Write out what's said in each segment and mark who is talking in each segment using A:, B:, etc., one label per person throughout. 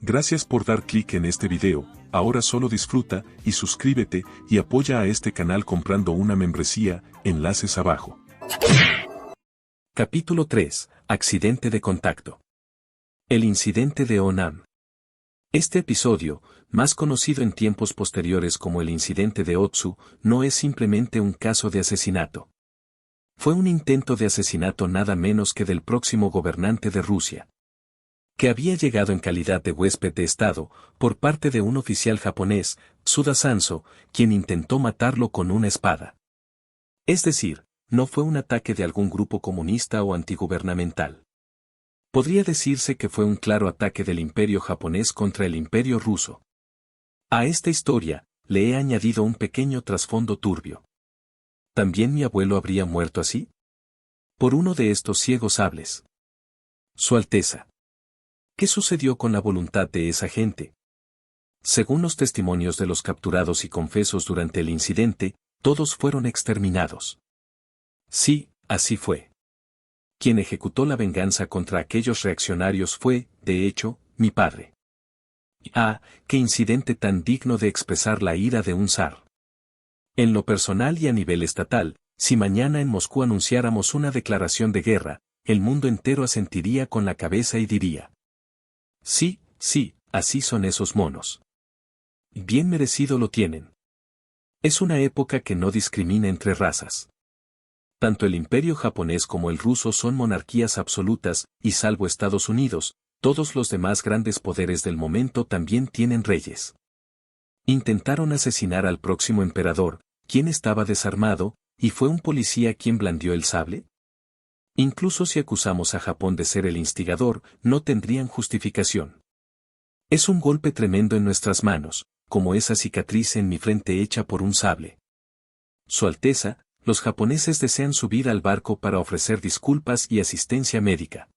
A: Gracias por dar clic en este video, ahora solo disfruta y suscríbete y apoya a este canal comprando una membresía, enlaces abajo.
B: Capítulo 3. Accidente de contacto. El incidente de Onam. Este episodio, más conocido en tiempos posteriores como el incidente de Otsu, no es simplemente un caso de asesinato. Fue un intento de asesinato nada menos que del próximo gobernante de Rusia, que había llegado en calidad de huésped de Estado, por parte de un oficial japonés, Tsuda Sanso, quien intentó matarlo con una espada. Es decir, no fue un ataque de algún grupo comunista o antigubernamental. Podría decirse que fue un claro ataque del imperio japonés contra el imperio ruso. A esta historia, le he añadido un pequeño trasfondo turbio. ¿También mi abuelo habría muerto así? Por uno de estos ciegos sables. Su Alteza. ¿Qué sucedió con la voluntad de esa gente? Según los testimonios de los capturados y confesos durante el incidente, todos fueron exterminados. Sí, así fue. Quien ejecutó la venganza contra aquellos reaccionarios fue, de hecho, mi padre. Ah, qué incidente tan digno de expresar la ira de un zar. En lo personal y a nivel estatal, si mañana en Moscú anunciáramos una declaración de guerra, el mundo entero asentiría con la cabeza y diría: sí, sí, así son esos monos. Bien merecido lo tienen. Es una época que no discrimina entre razas. Tanto el imperio japonés como el ruso son monarquías absolutas, y salvo Estados Unidos, todos los demás grandes poderes del momento también tienen reyes. Intentaron asesinar al próximo emperador, quien estaba desarmado, y fue un policía quien blandió el sable. Incluso si acusamos a Japón de ser el instigador, no tendrían justificación. Es un golpe tremendo en nuestras manos, como esa cicatriz en mi frente hecha por un sable. Su Alteza, los japoneses desean subir al barco para ofrecer disculpas y asistencia médica.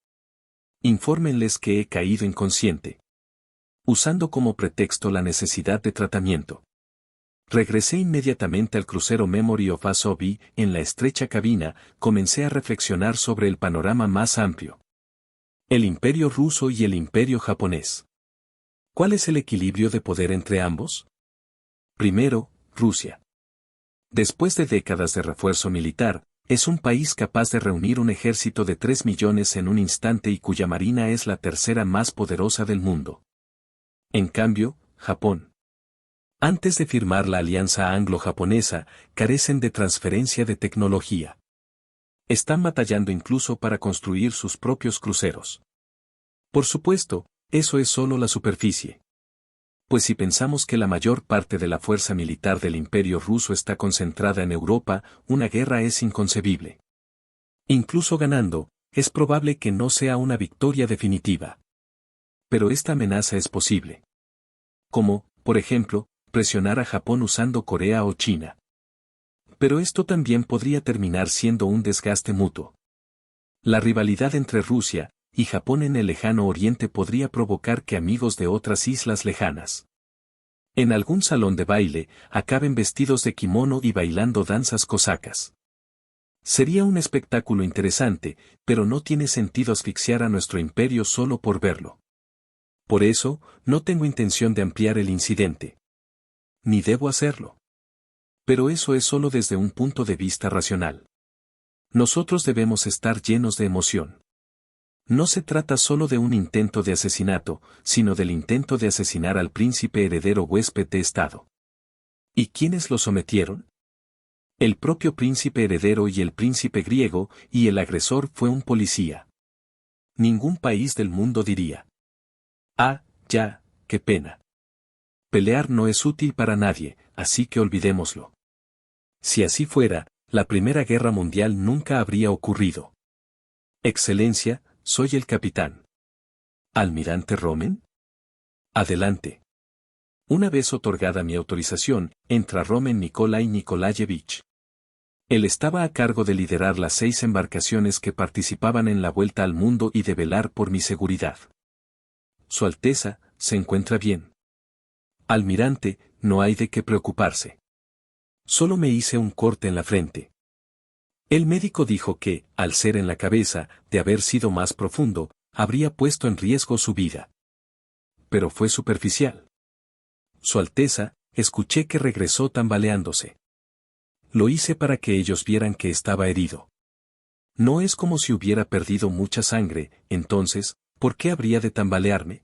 B: Infórmenles que he caído inconsciente, usando como pretexto la necesidad de tratamiento. Regresé inmediatamente al crucero Memory of Asobi, en la estrecha cabina, comencé a reflexionar sobre el panorama más amplio. El imperio ruso y el imperio japonés. ¿Cuál es el equilibrio de poder entre ambos? Primero, Rusia. Después de décadas de refuerzo militar, es un país capaz de reunir un ejército de 3 millones en un instante y cuya marina es la tercera más poderosa del mundo. En cambio, Japón, antes de firmar la alianza anglo-japonesa, carecen de transferencia de tecnología. Están batallando incluso para construir sus propios cruceros. Por supuesto, eso es solo la superficie. Pues si pensamos que la mayor parte de la fuerza militar del imperio ruso está concentrada en Europa, una guerra es inconcebible. Incluso ganando, es probable que no sea una victoria definitiva. Pero esta amenaza es posible. Como, por ejemplo, presionar a Japón usando Corea o China. Pero esto también podría terminar siendo un desgaste mutuo. La rivalidad entre Rusia y Japón en el lejano oriente podría provocar que amigos de otras islas lejanas, en algún salón de baile, acaben vestidos de kimono y bailando danzas cosacas. Sería un espectáculo interesante, pero no tiene sentido asfixiar a nuestro imperio solo por verlo. Por eso, no tengo intención de ampliar el incidente. Ni debo hacerlo. Pero eso es solo desde un punto de vista racional. Nosotros debemos estar llenos de emoción. No se trata solo de un intento de asesinato, sino del intento de asesinar al príncipe heredero huésped de Estado. ¿Y quiénes lo sometieron? El propio príncipe heredero y el príncipe griego, y el agresor fue un policía. Ningún país del mundo diría: ah, ya, qué pena. Pelear no es útil para nadie, así que olvidémoslo. Si así fuera, la Primera Guerra Mundial nunca habría ocurrido. Excelencia, soy el capitán. ¿Almirante Romen? Adelante. Una vez otorgada mi autorización, entra Romen Nikolai Nikolayevich. Él estaba a cargo de liderar las 6 embarcaciones que participaban en la vuelta al mundo y de velar por mi seguridad. Su Alteza, ¿se encuentra bien? Almirante, no hay de qué preocuparse. Solo me hice un corte en la frente. El médico dijo que, al ser en la cabeza, de haber sido más profundo, habría puesto en riesgo su vida. pero fue superficial. Su Alteza, escuché que regresó tambaleándose. Lo hice para que ellos vieran que estaba herido. No es como si hubiera perdido mucha sangre, entonces, ¿por qué habría de tambalearme?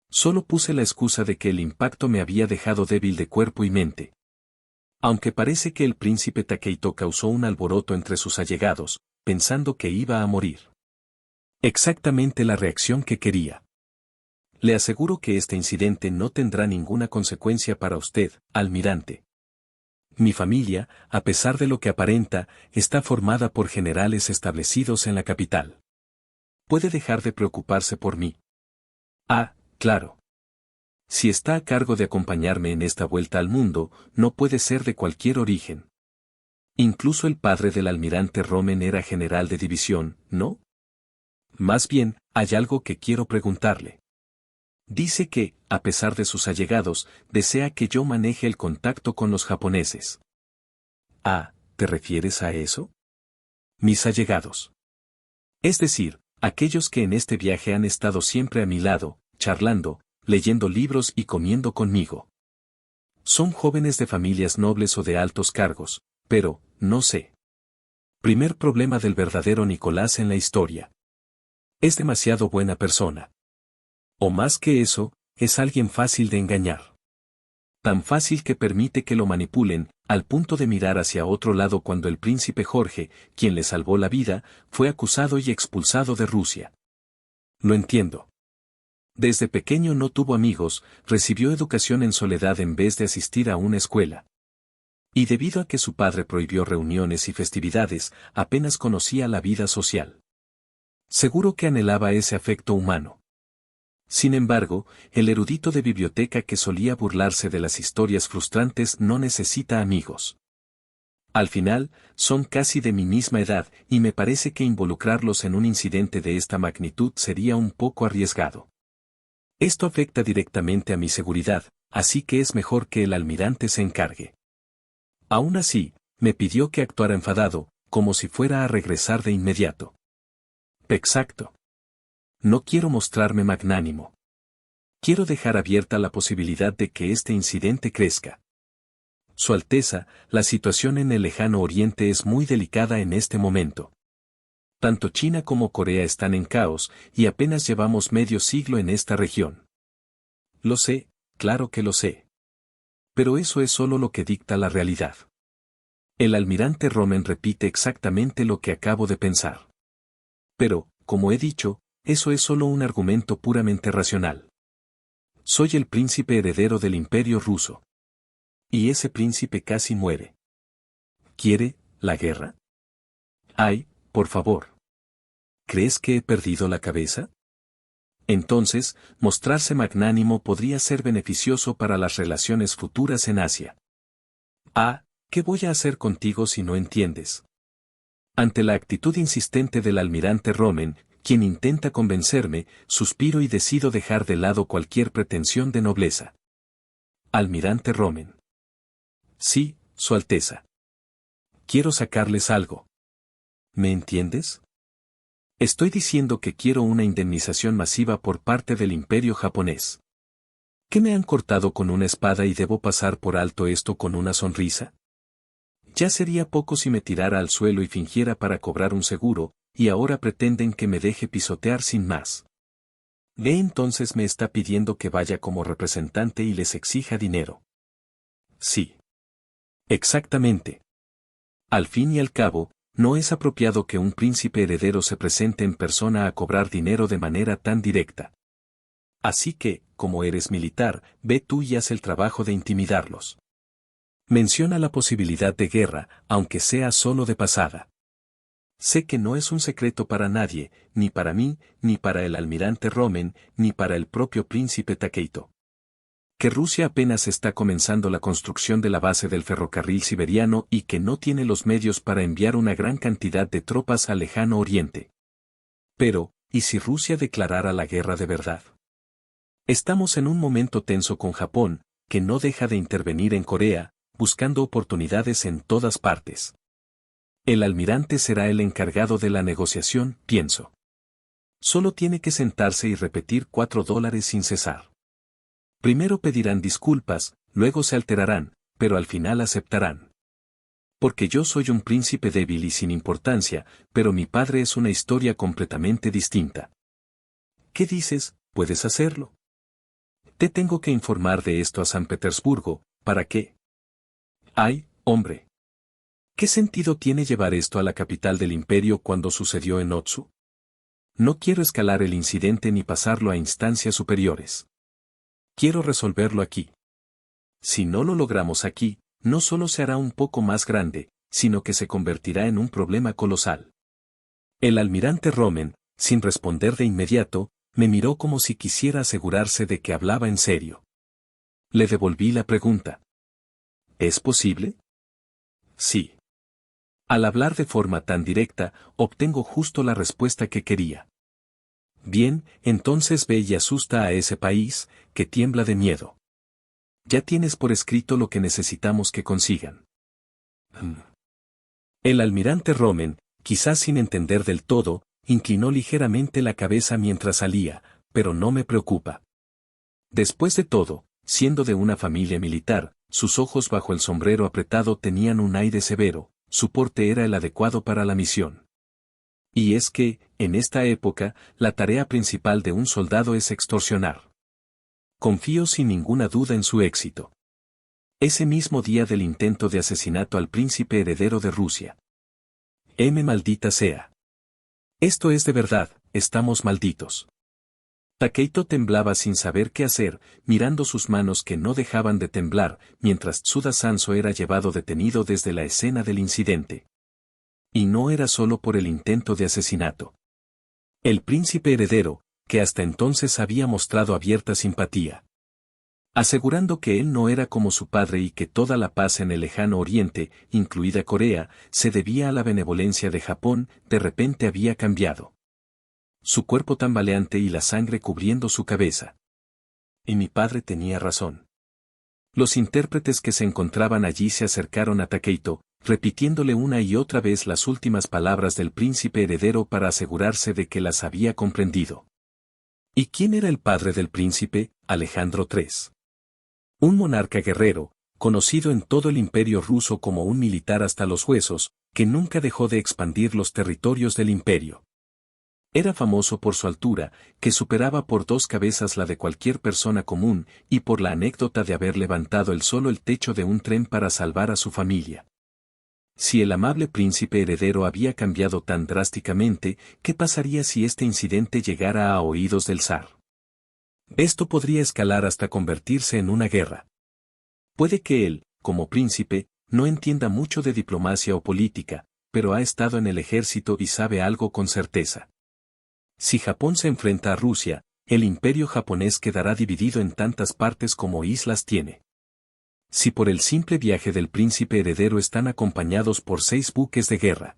B: Solo puse la excusa de que el impacto me había dejado débil de cuerpo y mente. Aunque parece que el príncipe Takeito causó un alboroto entre sus allegados, pensando que iba a morir. Exactamente la reacción que quería. Le aseguro que este incidente no tendrá ninguna consecuencia para usted, almirante. Mi familia, a pesar de lo que aparenta, está formada por generales establecidos en la capital. Puede dejar de preocuparse por mí. Ah, claro. Si está a cargo de acompañarme en esta vuelta al mundo, no puede ser de cualquier origen. Incluso el padre del almirante Romen era general de división, ¿no? Más bien, hay algo que quiero preguntarle. Dice que, a pesar de sus allegados, desea que yo maneje el contacto con los japoneses. Ah, ¿te refieres a eso? Mis allegados. Es decir, aquellos que en este viaje han estado siempre a mi lado, charlando, leyendo libros y comiendo conmigo. Son jóvenes de familias nobles o de altos cargos, pero, no sé. Primer problema del verdadero Nicolás en la historia. Es demasiado buena persona. O más que eso, es alguien fácil de engañar. Tan fácil que permite que lo manipulen, al punto de mirar hacia otro lado cuando el príncipe Jorge, quien le salvó la vida, fue acusado y expulsado de Rusia. Lo entiendo. Desde pequeño no tuvo amigos, recibió educación en soledad en vez de asistir a una escuela. Y debido a que su padre prohibió reuniones y festividades, apenas conocía la vida social. Seguro que anhelaba ese afecto humano. Sin embargo, el erudito de biblioteca que solía burlarse de las historias frustrantes no necesita amigos. Al final, son casi de mi misma edad y me parece que involucrarlos en un incidente de esta magnitud sería un poco arriesgado. Esto afecta directamente a mi seguridad, así que es mejor que el almirante se encargue. Aún así, me pidió que actuara enfadado, como si fuera a regresar de inmediato. Exacto. No quiero mostrarme magnánimo. Quiero dejar abierta la posibilidad de que este incidente crezca. Su Alteza, la situación en el lejano oriente es muy delicada en este momento. Tanto China como Corea están en caos, y apenas llevamos medio siglo en esta región. Lo sé, claro que lo sé. Pero eso es solo lo que dicta la realidad. El almirante Romen repite exactamente lo que acabo de pensar. Pero, como he dicho, eso es solo un argumento puramente racional. Soy el príncipe heredero del imperio ruso. Y ese príncipe casi muere. ¿Quiere la guerra? Ay, por favor. ¿Crees que he perdido la cabeza? Entonces, mostrarse magnánimo podría ser beneficioso para las relaciones futuras en Asia. Ah, ¿qué voy a hacer contigo si no entiendes? Ante la actitud insistente del almirante Romen, quien intenta convencerme, suspiro y decido dejar de lado cualquier pretensión de nobleza. Almirante Romen. Sí, Su Alteza. Quiero sacarles algo. ¿Me entiendes? Estoy diciendo que quiero una indemnización masiva por parte del imperio japonés. ¿Qué me han cortado con una espada y debo pasar por alto esto con una sonrisa? Ya sería poco si me tirara al suelo y fingiera para cobrar un seguro, y ahora pretenden que me deje pisotear sin más. Entonces me está pidiendo que vaya como representante y les exija dinero. Sí. Exactamente. Al fin y al cabo, no es apropiado que un príncipe heredero se presente en persona a cobrar dinero de manera tan directa. Así que, como eres militar, ve tú y haz el trabajo de intimidarlos. Menciona la posibilidad de guerra, aunque sea solo de pasada. Sé que no es un secreto para nadie, ni para mí, ni para el almirante Romen, ni para el propio príncipe Takeito. Que Rusia apenas está comenzando la construcción de la base del ferrocarril siberiano y que no tiene los medios para enviar una gran cantidad de tropas al lejano oriente. Pero, ¿y si Rusia declarara la guerra de verdad? Estamos en un momento tenso con Japón, que no deja de intervenir en Corea, buscando oportunidades en todas partes. El almirante será el encargado de la negociación, pienso. Solo tiene que sentarse y repetir $4 sin cesar. Primero pedirán disculpas, luego se alterarán, pero al final aceptarán. Porque yo soy un príncipe débil y sin importancia, pero mi padre es una historia completamente distinta. ¿Qué dices? ¿Puedes hacerlo? Te tengo que informar de esto a San Petersburgo, ¿para qué? Ay, hombre. ¿Qué sentido tiene llevar esto a la capital del imperio cuando sucedió en Otsu? No quiero escalar el incidente ni pasarlo a instancias superiores. Quiero resolverlo aquí. Si no lo logramos aquí, no solo se hará un poco más grande, sino que se convertirá en un problema colosal. El almirante Romen, sin responder de inmediato, me miró como si quisiera asegurarse de que hablaba en serio. Le devolví la pregunta. ¿Es posible? Sí. Al hablar de forma tan directa, obtengo justo la respuesta que quería. Bien, entonces ve y asusta a ese país, que tiembla de miedo. Ya tienes por escrito lo que necesitamos que consigan. El almirante Romen, quizás sin entender del todo, inclinó ligeramente la cabeza mientras salía, pero no me preocupa. Después de todo, siendo de una familia militar, sus ojos bajo el sombrero apretado tenían un aire severo, su porte era el adecuado para la misión. Y es que, en esta época, la tarea principal de un soldado es extorsionar. Confío sin ninguna duda en su éxito. Ese mismo día del intento de asesinato al príncipe heredero de Rusia. Maldita sea. Esto es de verdad, estamos malditos. Takeito temblaba sin saber qué hacer, mirando sus manos que no dejaban de temblar, mientras Tsuda Sanzo era llevado detenido desde la escena del incidente. Y no era solo por el intento de asesinato. El príncipe heredero, que hasta entonces había mostrado abierta simpatía, asegurando que él no era como su padre y que toda la paz en el lejano oriente, incluida Corea, se debía a la benevolencia de Japón, de repente había cambiado. Su cuerpo tambaleante y la sangre cubriendo su cabeza. Y mi padre tenía razón. Los intérpretes que se encontraban allí se acercaron a Takeito, repitiéndole una y otra vez las últimas palabras del príncipe heredero para asegurarse de que las había comprendido. ¿Y quién era el padre del príncipe? Alejandro III. Un monarca guerrero, conocido en todo el imperio ruso como un militar hasta los huesos, que nunca dejó de expandir los territorios del imperio. Era famoso por su altura, que superaba por 2 cabezas la de cualquier persona común, y por la anécdota de haber levantado él solo el techo de un tren para salvar a su familia. Si el amable príncipe heredero había cambiado tan drásticamente, ¿qué pasaría si este incidente llegara a oídos del zar? Esto podría escalar hasta convertirse en una guerra. Puede que él, como príncipe, no entienda mucho de diplomacia o política, pero ha estado en el ejército y sabe algo con certeza. Si Japón se enfrenta a Rusia, el imperio japonés quedará dividido en tantas partes como islas tiene. Si por el simple viaje del príncipe heredero están acompañados por 6 buques de guerra.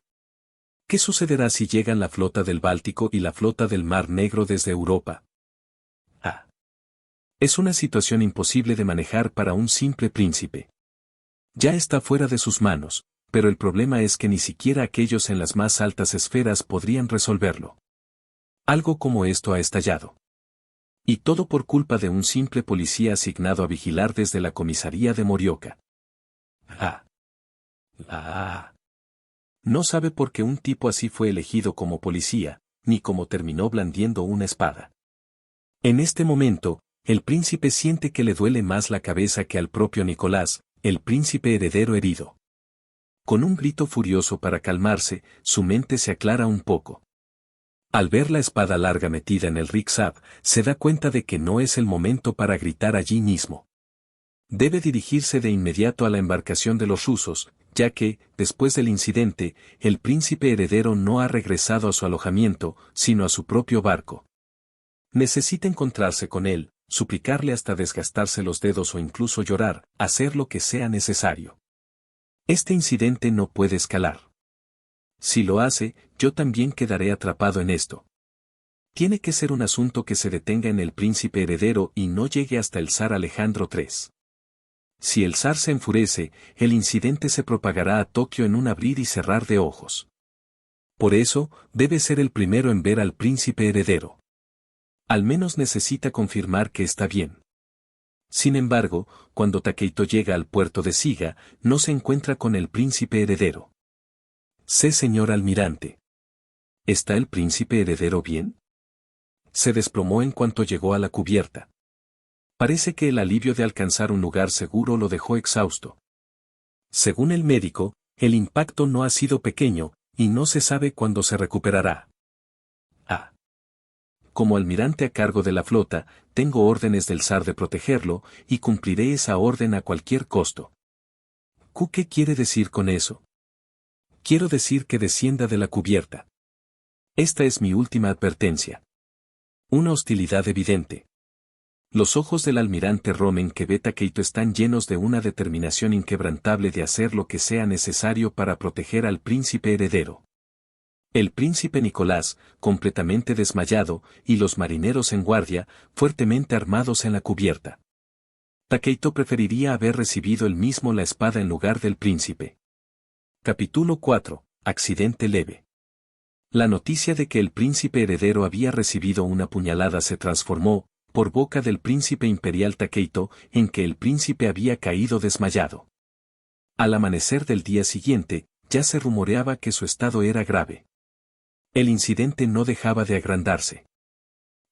B: ¿Qué sucederá si llegan la flota del Báltico y la flota del Mar Negro desde Europa? Es una situación imposible de manejar para un simple príncipe. Ya está fuera de sus manos, pero el problema es que ni siquiera aquellos en las más altas esferas podrían resolverlo. Algo como esto ha estallado. Y todo por culpa de un simple policía asignado a vigilar desde la comisaría de Morioka. No sabe por qué un tipo así fue elegido como policía, ni cómo terminó blandiendo una espada. En este momento, el príncipe siente que le duele más la cabeza que al propio Nicolás, el príncipe heredero herido. Con un grito furioso para calmarse, su mente se aclara un poco. Al ver la espada larga metida en el rickshaw, se da cuenta de que no es el momento para gritar allí mismo. Debe dirigirse de inmediato a la embarcación de los rusos, ya que, después del incidente, el príncipe heredero no ha regresado a su alojamiento, sino a su propio barco. Necesita encontrarse con él, suplicarle hasta desgastarse los dedos o incluso llorar, hacer lo que sea necesario. Este incidente no puede escalar. Si lo hace, yo también quedaré atrapado en esto. Tiene que ser un asunto que se detenga en el príncipe heredero y no llegue hasta el zar Alejandro III. Si el zar se enfurece, el incidente se propagará a Tokio en un abrir y cerrar de ojos. Por eso, debe ser el primero en ver al príncipe heredero. Al menos necesita confirmar que está bien. Sin embargo, cuando Takeito llega al puerto de Siga, no se encuentra con el príncipe heredero. «Sí, señor almirante. ¿Está el príncipe heredero bien?» Se desplomó en cuanto llegó a la cubierta. Parece que el alivio de alcanzar un lugar seguro lo dejó exhausto. Según el médico, el impacto no ha sido pequeño, y no se sabe cuándo se recuperará. Ah. Como almirante a cargo de la flota, tengo órdenes del zar de protegerlo, y cumpliré esa orden a cualquier costo. ¿Qué quiere decir con eso? Quiero decir que descienda de la cubierta. Esta es mi última advertencia. Una hostilidad evidente. Los ojos del almirante Romen que ve Takeito están llenos de una determinación inquebrantable de hacer lo que sea necesario para proteger al príncipe heredero. El príncipe Nicolás, completamente desmayado, y los marineros en guardia, fuertemente armados en la cubierta. Takeito preferiría haber recibido él mismo la espada en lugar del príncipe. Capítulo 4. Accidente leve. La noticia de que el príncipe heredero había recibido una puñalada se transformó, por boca del príncipe imperial Takeito, en que el príncipe había caído desmayado. Al amanecer del día siguiente, ya se rumoreaba que su estado era grave. El incidente no dejaba de agrandarse.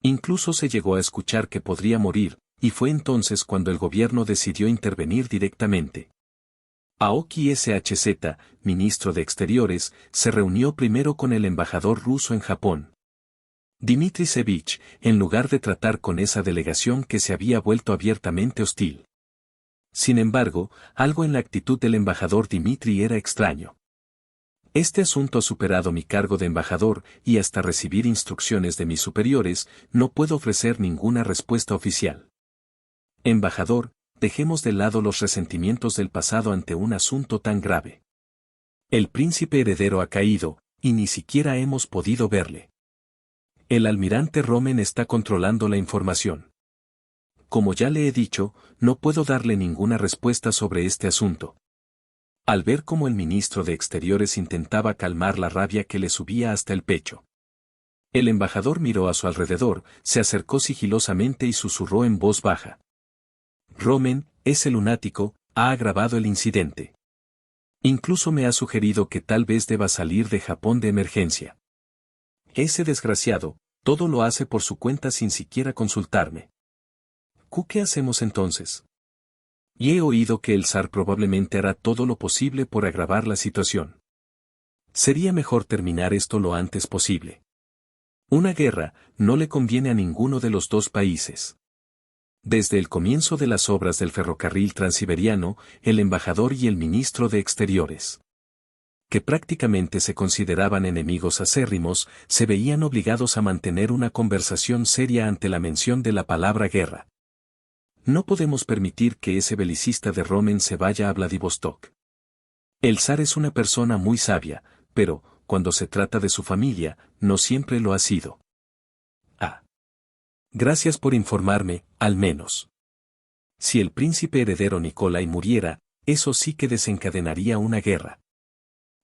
B: Incluso se llegó a escuchar que podría morir, y fue entonces cuando el gobierno decidió intervenir directamente. Aoki Shz, ministro de Exteriores, se reunió primero con el embajador ruso en Japón, Dmitry Sevich, en lugar de tratar con esa delegación que se había vuelto abiertamente hostil. Sin embargo, algo en la actitud del embajador Dmitry era extraño. Este asunto ha superado mi cargo de embajador y hasta recibir instrucciones de mis superiores, no puedo ofrecer ninguna respuesta oficial. Embajador, dejemos de lado los resentimientos del pasado ante un asunto tan grave. El príncipe heredero ha caído, y ni siquiera hemos podido verle. El almirante Romen está controlando la información. Como ya le he dicho, no puedo darle ninguna respuesta sobre este asunto. Al ver cómo el ministro de Exteriores intentaba calmar la rabia que le subía hasta el pecho, el embajador miró a su alrededor, se acercó sigilosamente y susurró en voz baja. Romen, ese lunático, ha agravado el incidente. Incluso me ha sugerido que tal vez deba salir de Japón de emergencia. Ese desgraciado, todo lo hace por su cuenta sin siquiera consultarme. ¿Qué hacemos entonces? Y he oído que el zar probablemente hará todo lo posible por agravar la situación. Sería mejor terminar esto lo antes posible. Una guerra no le conviene a ninguno de los dos países. Desde el comienzo de las obras del ferrocarril transiberiano, el embajador y el ministro de Exteriores, que prácticamente se consideraban enemigos acérrimos, se veían obligados a mantener una conversación seria ante la mención de la palabra guerra. No podemos permitir que ese belicista de Romen se vaya a Vladivostok. El zar es una persona muy sabia, pero, cuando se trata de su familia, no siempre lo ha sido. Ah. Gracias por informarme, al menos. Si el príncipe heredero Nikolai muriera, eso sí que desencadenaría una guerra.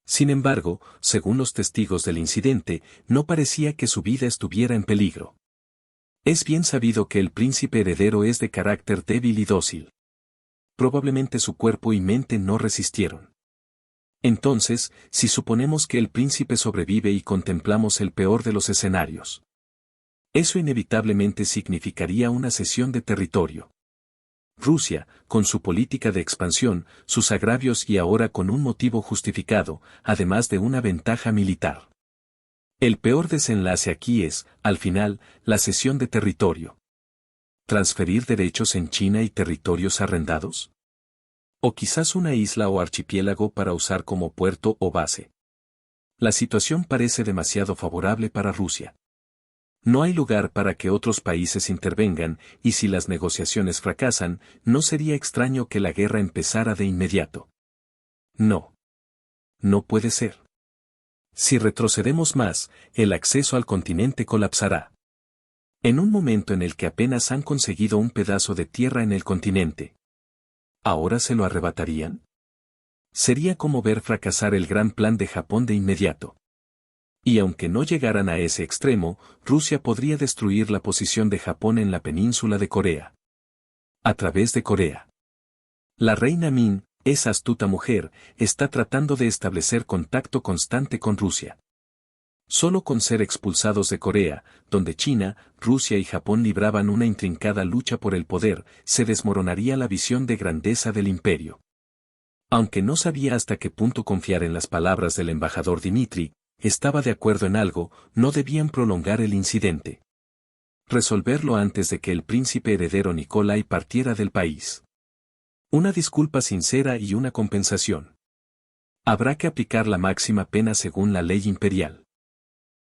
B: Sin embargo, según los testigos del incidente, no parecía que su vida estuviera en peligro. Es bien sabido que el príncipe heredero es de carácter débil y dócil. Probablemente su cuerpo y mente no resistieron. Entonces, si suponemos que el príncipe sobrevive y contemplamos el peor de los escenarios, eso inevitablemente significaría una cesión de territorio. Rusia, con su política de expansión, sus agravios y ahora con un motivo justificado, además de una ventaja militar. El peor desenlace aquí es, al final, la cesión de territorio. ¿Transferir derechos en China y territorios arrendados? O quizás una isla o archipiélago para usar como puerto o base. La situación parece demasiado favorable para Rusia. No hay lugar para que otros países intervengan, y si las negociaciones fracasan, no sería extraño que la guerra empezara de inmediato. No. No puede ser. Si retrocedemos más, el acceso al continente colapsará. En un momento en el que apenas han conseguido un pedazo de tierra en el continente, ¿ahora se lo arrebatarían? Sería como ver fracasar el gran plan de Japón de inmediato. Y aunque no llegaran a ese extremo, Rusia podría destruir la posición de Japón en la península de Corea. A través de Corea. La reina Min, esa astuta mujer, está tratando de establecer contacto constante con Rusia. Solo con ser expulsados de Corea, donde China, Rusia y Japón libraban una intrincada lucha por el poder, se desmoronaría la visión de grandeza del imperio. Aunque no sabía hasta qué punto confiar en las palabras del embajador Dmitri, estaba de acuerdo en algo, no debían prolongar el incidente. Resolverlo antes de que el príncipe heredero Nikolai partiera del país. Una disculpa sincera y una compensación. Habrá que aplicar la máxima pena según la ley imperial.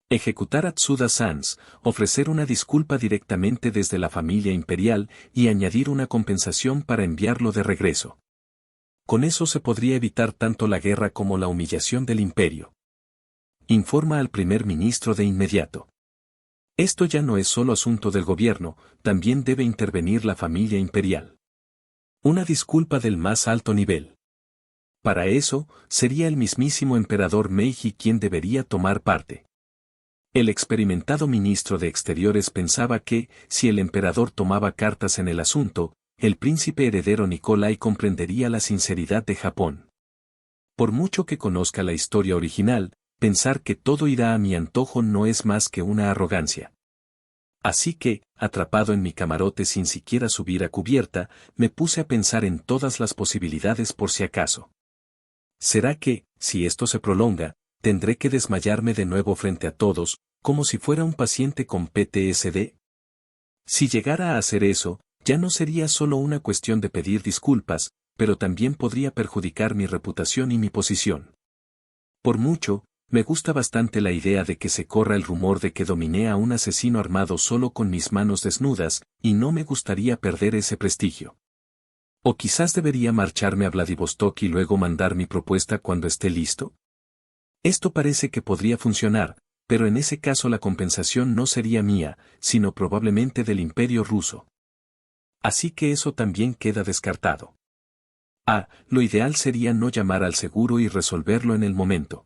B: Ejecutar a Tsuda Sans, ofrecer una disculpa directamente desde la familia imperial y añadir una compensación para enviarlo de regreso. Con eso se podría evitar tanto la guerra como la humillación del imperio. Informa al primer ministro de inmediato. Esto ya no es solo asunto del gobierno, también debe intervenir la familia imperial. Una disculpa del más alto nivel. Para eso, sería el mismísimo emperador Meiji quien debería tomar parte. El experimentado ministro de Exteriores pensaba que, si el emperador tomaba cartas en el asunto, el príncipe heredero Nikolai comprendería la sinceridad de Japón. Por mucho que conozca la historia original, pensar que todo irá a mi antojo no es más que una arrogancia. Así que, atrapado en mi camarote sin siquiera subir a cubierta, me puse a pensar en todas las posibilidades por si acaso. ¿Será que, si esto se prolonga, tendré que desmayarme de nuevo frente a todos, como si fuera un paciente con PTSD? Si llegara a hacer eso, ya no sería solo una cuestión de pedir disculpas, pero también podría perjudicar mi reputación y mi posición. Por mucho, me gusta bastante la idea de que se corra el rumor de que dominé a un asesino armado solo con mis manos desnudas, y no me gustaría perder ese prestigio. O quizás debería marcharme a Vladivostok y luego mandar mi propuesta cuando esté listo. Esto parece que podría funcionar, pero en ese caso la compensación no sería mía, sino probablemente del Imperio ruso. Así que eso también queda descartado. Lo ideal sería no llamar al seguro y resolverlo en el momento.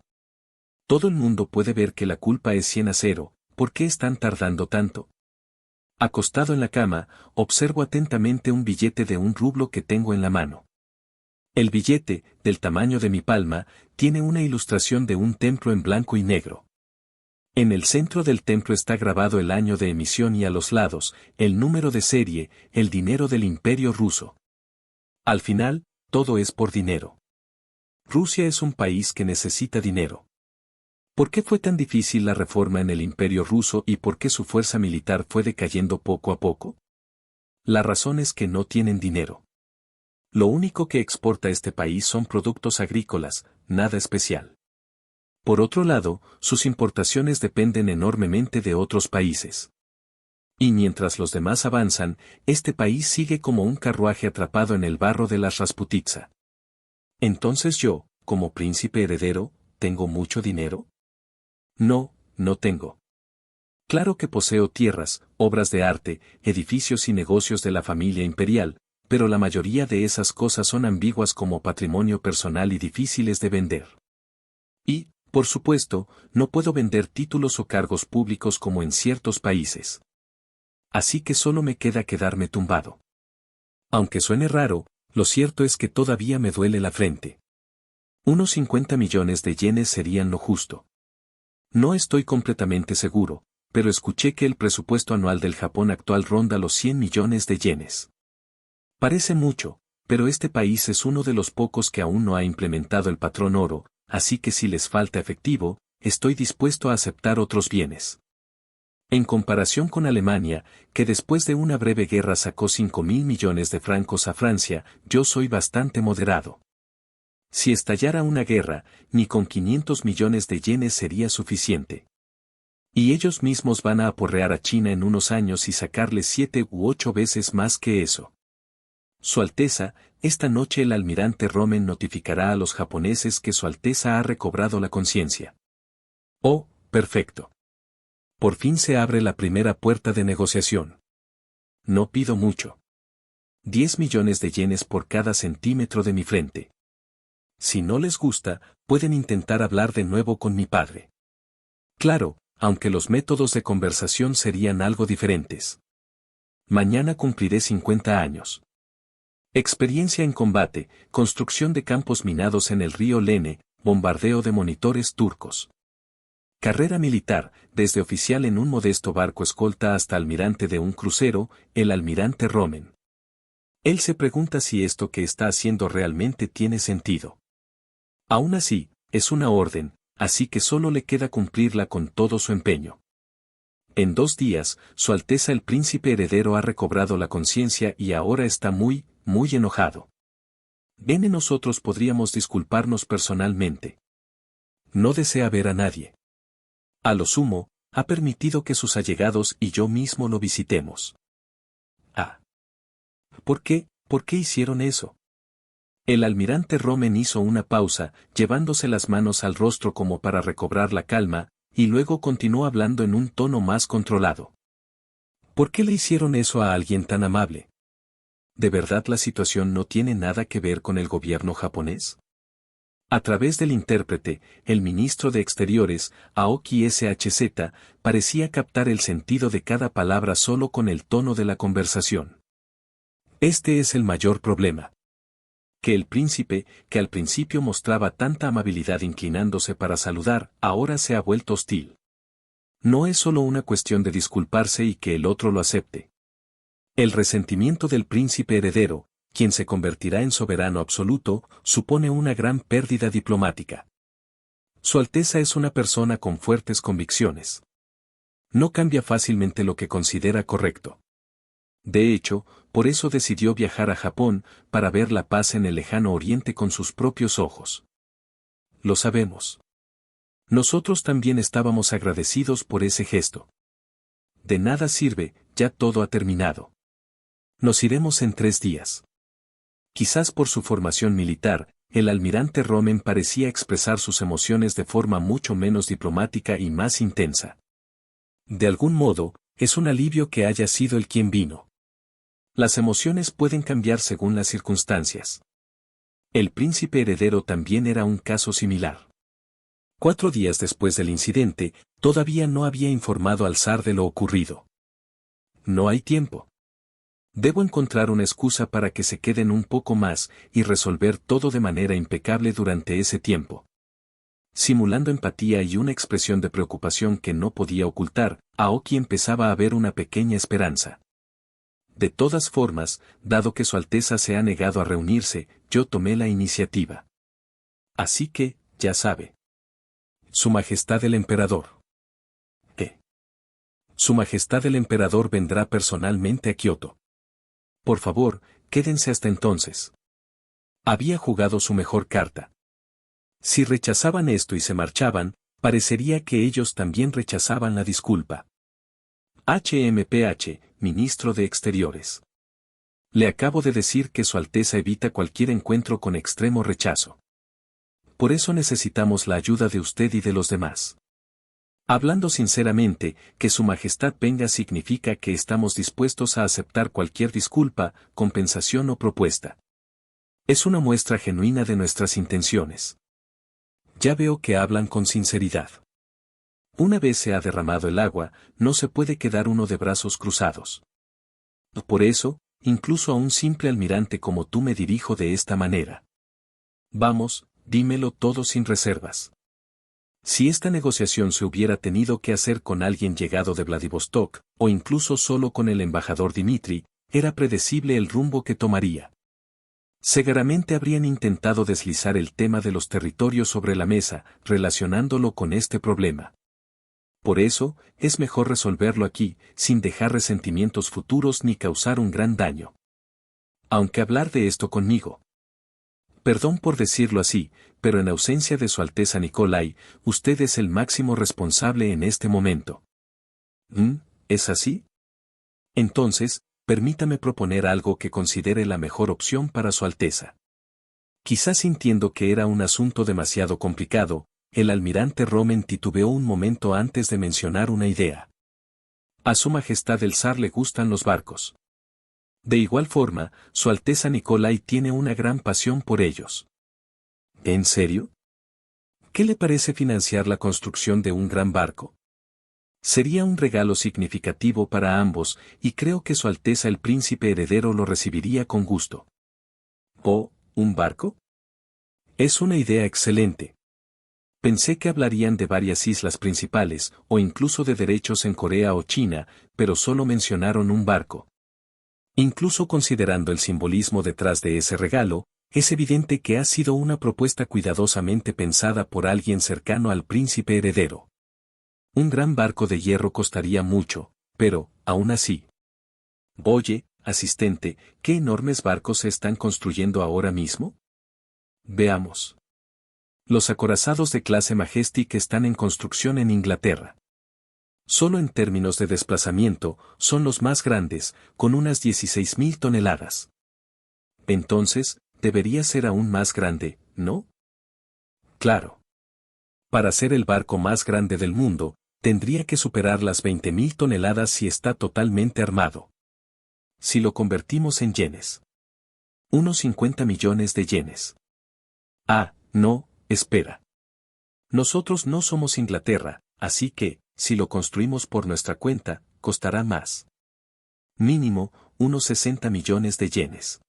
B: Todo el mundo puede ver que la culpa es 100-0, ¿por qué están tardando tanto? Acostado en la cama, observo atentamente un billete de 1 rublo que tengo en la mano. El billete, del tamaño de mi palma, tiene una ilustración de un templo en blanco y negro. En el centro del templo está grabado el año de emisión y a los lados, el número de serie, el dinero del Imperio ruso. Al final, todo es por dinero. Rusia es un país que necesita dinero. ¿Por qué fue tan difícil la reforma en el Imperio ruso y por qué su fuerza militar fue decayendo poco a poco? La razón es que no tienen dinero. Lo único que exporta este país son productos agrícolas, nada especial. Por otro lado, sus importaciones dependen enormemente de otros países. Y mientras los demás avanzan, este país sigue como un carruaje atrapado en el barro de las Rasputitsa. Entonces yo, como príncipe heredero, ¿tengo mucho dinero? No, no tengo. Claro que poseo tierras, obras de arte, edificios y negocios de la familia imperial, pero la mayoría de esas cosas son ambiguas como patrimonio personal y difíciles de vender. Y, por supuesto, no puedo vender títulos o cargos públicos como en ciertos países. Así que solo me queda quedarme tumbado. Aunque suene raro, lo cierto es que todavía me duele la frente. Unos 50 millones de yenes serían lo justo. No estoy completamente seguro, pero escuché que el presupuesto anual del Japón actual ronda los 100 millones de yenes. Parece mucho, pero este país es uno de los pocos que aún no ha implementado el patrón oro, así que si les falta efectivo, estoy dispuesto a aceptar otros bienes. En comparación con Alemania, que después de una breve guerra sacó 5.000 millones de francos a Francia, yo soy bastante moderado. Si estallara una guerra, ni con 500 millones de yenes sería suficiente. Y ellos mismos van a aporrear a China en unos años y sacarle 7 u 8 veces más que eso. Su Alteza, esta noche el almirante Romen notificará a los japoneses que Su Alteza ha recobrado la conciencia. Oh, perfecto. Por fin se abre la primera puerta de negociación. No pido mucho. 10 millones de yenes por cada centímetro de mi frente. Si no les gusta, pueden intentar hablar de nuevo con mi padre. Claro, aunque los métodos de conversación serían algo diferentes. Mañana cumpliré 50 años. Experiencia en combate, construcción de campos minados en el río Lene, bombardeo de monitores turcos. Carrera militar, desde oficial en un modesto barco escolta hasta almirante de un crucero, el almirante Rommel. Él se pregunta si esto que está haciendo realmente tiene sentido. Aún así, es una orden, así que solo le queda cumplirla con todo su empeño. En 2 días, Su Alteza el Príncipe Heredero ha recobrado la conciencia y ahora está muy enojado. Bien, nosotros podríamos disculparnos personalmente. No desea ver a nadie. A lo sumo, ha permitido que sus allegados y yo mismo lo visitemos. Ah. ¿Por qué? ¿Por qué hicieron eso? El almirante Rommel hizo una pausa, llevándose las manos al rostro como para recobrar la calma, y luego continuó hablando en un tono más controlado. ¿Por qué le hicieron eso a alguien tan amable? ¿De verdad la situación no tiene nada que ver con el gobierno japonés? A través del intérprete, el ministro de Exteriores, Aoki Shz, parecía captar el sentido de cada palabra solo con el tono de la conversación. Este es el mayor problema. Que el príncipe, que al principio mostraba tanta amabilidad inclinándose para saludar, ahora se ha vuelto hostil. No es solo una cuestión de disculparse y que el otro lo acepte. El resentimiento del príncipe heredero, quien se convertirá en soberano absoluto, supone una gran pérdida diplomática. Su Alteza es una persona con fuertes convicciones. No cambia fácilmente lo que considera correcto. De hecho, por eso decidió viajar a Japón, para ver la paz en el lejano oriente con sus propios ojos. Lo sabemos. Nosotros también estábamos agradecidos por ese gesto. De nada sirve, ya todo ha terminado. Nos iremos en 3 días. Quizás por su formación militar, el almirante Rommel parecía expresar sus emociones de forma mucho menos diplomática y más intensa. De algún modo, es un alivio que haya sido él quien vino. Las emociones pueden cambiar según las circunstancias. El príncipe heredero también era un caso similar. 4 días después del incidente, todavía no había informado al zar de lo ocurrido. No hay tiempo. Debo encontrar una excusa para que se queden un poco más y resolver todo de manera impecable durante ese tiempo. Simulando empatía y una expresión de preocupación que no podía ocultar, Aoki empezaba a ver una pequeña esperanza. De todas formas, dado que Su Alteza se ha negado a reunirse, yo tomé la iniciativa. Así que, ya sabe. Su Majestad el Emperador. ¿Qué? Su Majestad el Emperador vendrá personalmente a Kioto. Por favor, quédense hasta entonces. Había jugado su mejor carta. Si rechazaban esto y se marchaban, parecería que ellos también rechazaban la disculpa. HMPH, Ministro de Exteriores. Le acabo de decir que Su Alteza evita cualquier encuentro con extremo rechazo. Por eso necesitamos la ayuda de usted y de los demás. Hablando sinceramente, que Su Majestad venga significa que estamos dispuestos a aceptar cualquier disculpa, compensación o propuesta. Es una muestra genuina de nuestras intenciones. Ya veo que hablan con sinceridad. Una vez se ha derramado el agua, no se puede quedar uno de brazos cruzados. Por eso, incluso a un simple almirante como tú me dirijo de esta manera. Vamos, dímelo todo sin reservas. Si esta negociación se hubiera tenido que hacer con alguien llegado de Vladivostok, o incluso solo con el embajador Dmitri, era predecible el rumbo que tomaría. Seguramente habrían intentado deslizar el tema de los territorios sobre la mesa, relacionándolo con este problema. Por eso, es mejor resolverlo aquí, sin dejar resentimientos futuros ni causar un gran daño. Aunque hablar de esto conmigo. Perdón por decirlo así, pero en ausencia de Su Alteza Nikolai, usted es el máximo responsable en este momento. ¿Es así? Entonces, permítame proponer algo que considere la mejor opción para Su Alteza. Quizás sintiendo que era un asunto demasiado complicado, el almirante Rommel titubeó un momento antes de mencionar una idea. A Su Majestad el Zar le gustan los barcos. De igual forma, Su Alteza Nikolai tiene una gran pasión por ellos. ¿En serio? ¿Qué le parece financiar la construcción de un gran barco? Sería un regalo significativo para ambos, y creo que Su Alteza el Príncipe Heredero lo recibiría con gusto. ¿O, un barco? Es una idea excelente. Pensé que hablarían de varias islas principales, o incluso de derechos en Corea o China, pero solo mencionaron un barco. Incluso considerando el simbolismo detrás de ese regalo, es evidente que ha sido una propuesta cuidadosamente pensada por alguien cercano al príncipe heredero. Un gran barco de hierro costaría mucho, pero, aún así. Oye, asistente, ¿qué enormes barcos se están construyendo ahora mismo? Veamos. Los acorazados de clase Majestic están en construcción en Inglaterra. Solo en términos de desplazamiento, son los más grandes, con unas 16.000 toneladas. Entonces, debería ser aún más grande, ¿no? Claro. Para ser el barco más grande del mundo, tendría que superar las 20.000 toneladas si está totalmente armado. Si lo convertimos en yenes. Unos 50 millones de yenes. Ah, no, espera. Nosotros no somos Inglaterra, así que, si lo construimos por nuestra cuenta, costará más. Mínimo, unos 60 millones de yenes.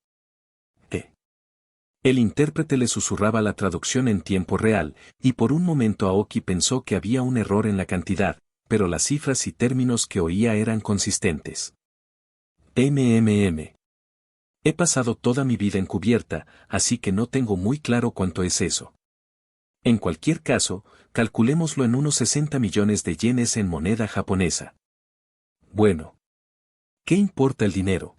B: El intérprete le susurraba la traducción en tiempo real, y por un momento Aoki pensó que había un error en la cantidad, pero las cifras y términos que oía eran consistentes. He pasado toda mi vida encubierta, así que no tengo muy claro cuánto es eso. En cualquier caso, calculémoslo en unos 60 millones de yenes en moneda japonesa. Bueno. ¿Qué importa el dinero?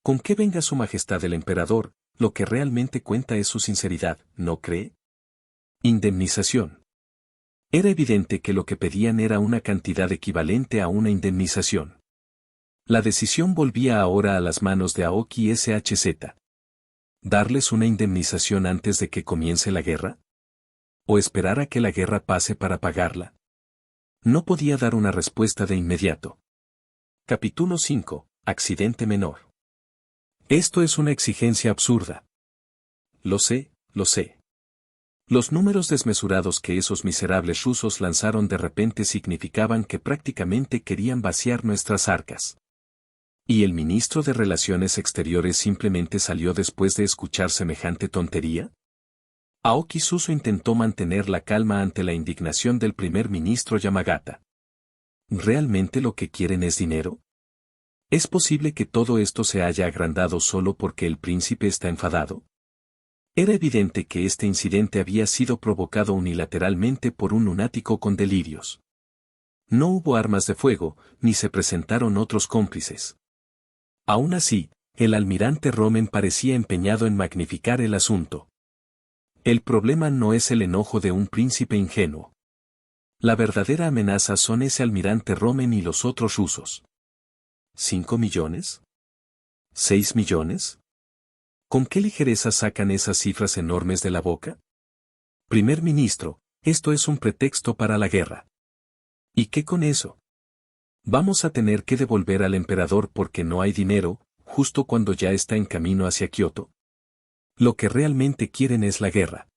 B: Con qué venga su majestad el emperador, lo que realmente cuenta es su sinceridad, ¿no cree? Indemnización. Era evidente que lo que pedían era una cantidad equivalente a una indemnización. La decisión volvía ahora a las manos de Aoki SHZ. ¿Darles una indemnización antes de que comience la guerra? ¿O esperar a que la guerra pase para pagarla? No podía dar una respuesta de inmediato. Capítulo 5. Accidente menor. Esto es una exigencia absurda. Lo sé, lo sé. Los números desmesurados que esos miserables rusos lanzaron de repente significaban que prácticamente querían vaciar nuestras arcas. ¿Y el ministro de Relaciones Exteriores simplemente salió después de escuchar semejante tontería? Aoki Suso intentó mantener la calma ante la indignación del primer ministro Yamagata. ¿Realmente lo que quieren es dinero? ¿Es posible que todo esto se haya agrandado solo porque el príncipe está enfadado? Era evidente que este incidente había sido provocado unilateralmente por un lunático con delirios. No hubo armas de fuego, ni se presentaron otros cómplices. Aún así, el almirante Romen parecía empeñado en magnificar el asunto. El problema no es el enojo de un príncipe ingenuo. La verdadera amenaza son ese almirante Romen y los otros rusos. ¿5 millones? ¿6 millones? ¿Con qué ligereza sacan esas cifras enormes de la boca? Primer ministro, esto es un pretexto para la guerra. ¿Y qué con eso? Vamos a tener que devolver al emperador porque no hay dinero, justo cuando ya está en camino hacia Kioto. Lo que realmente quieren es la guerra.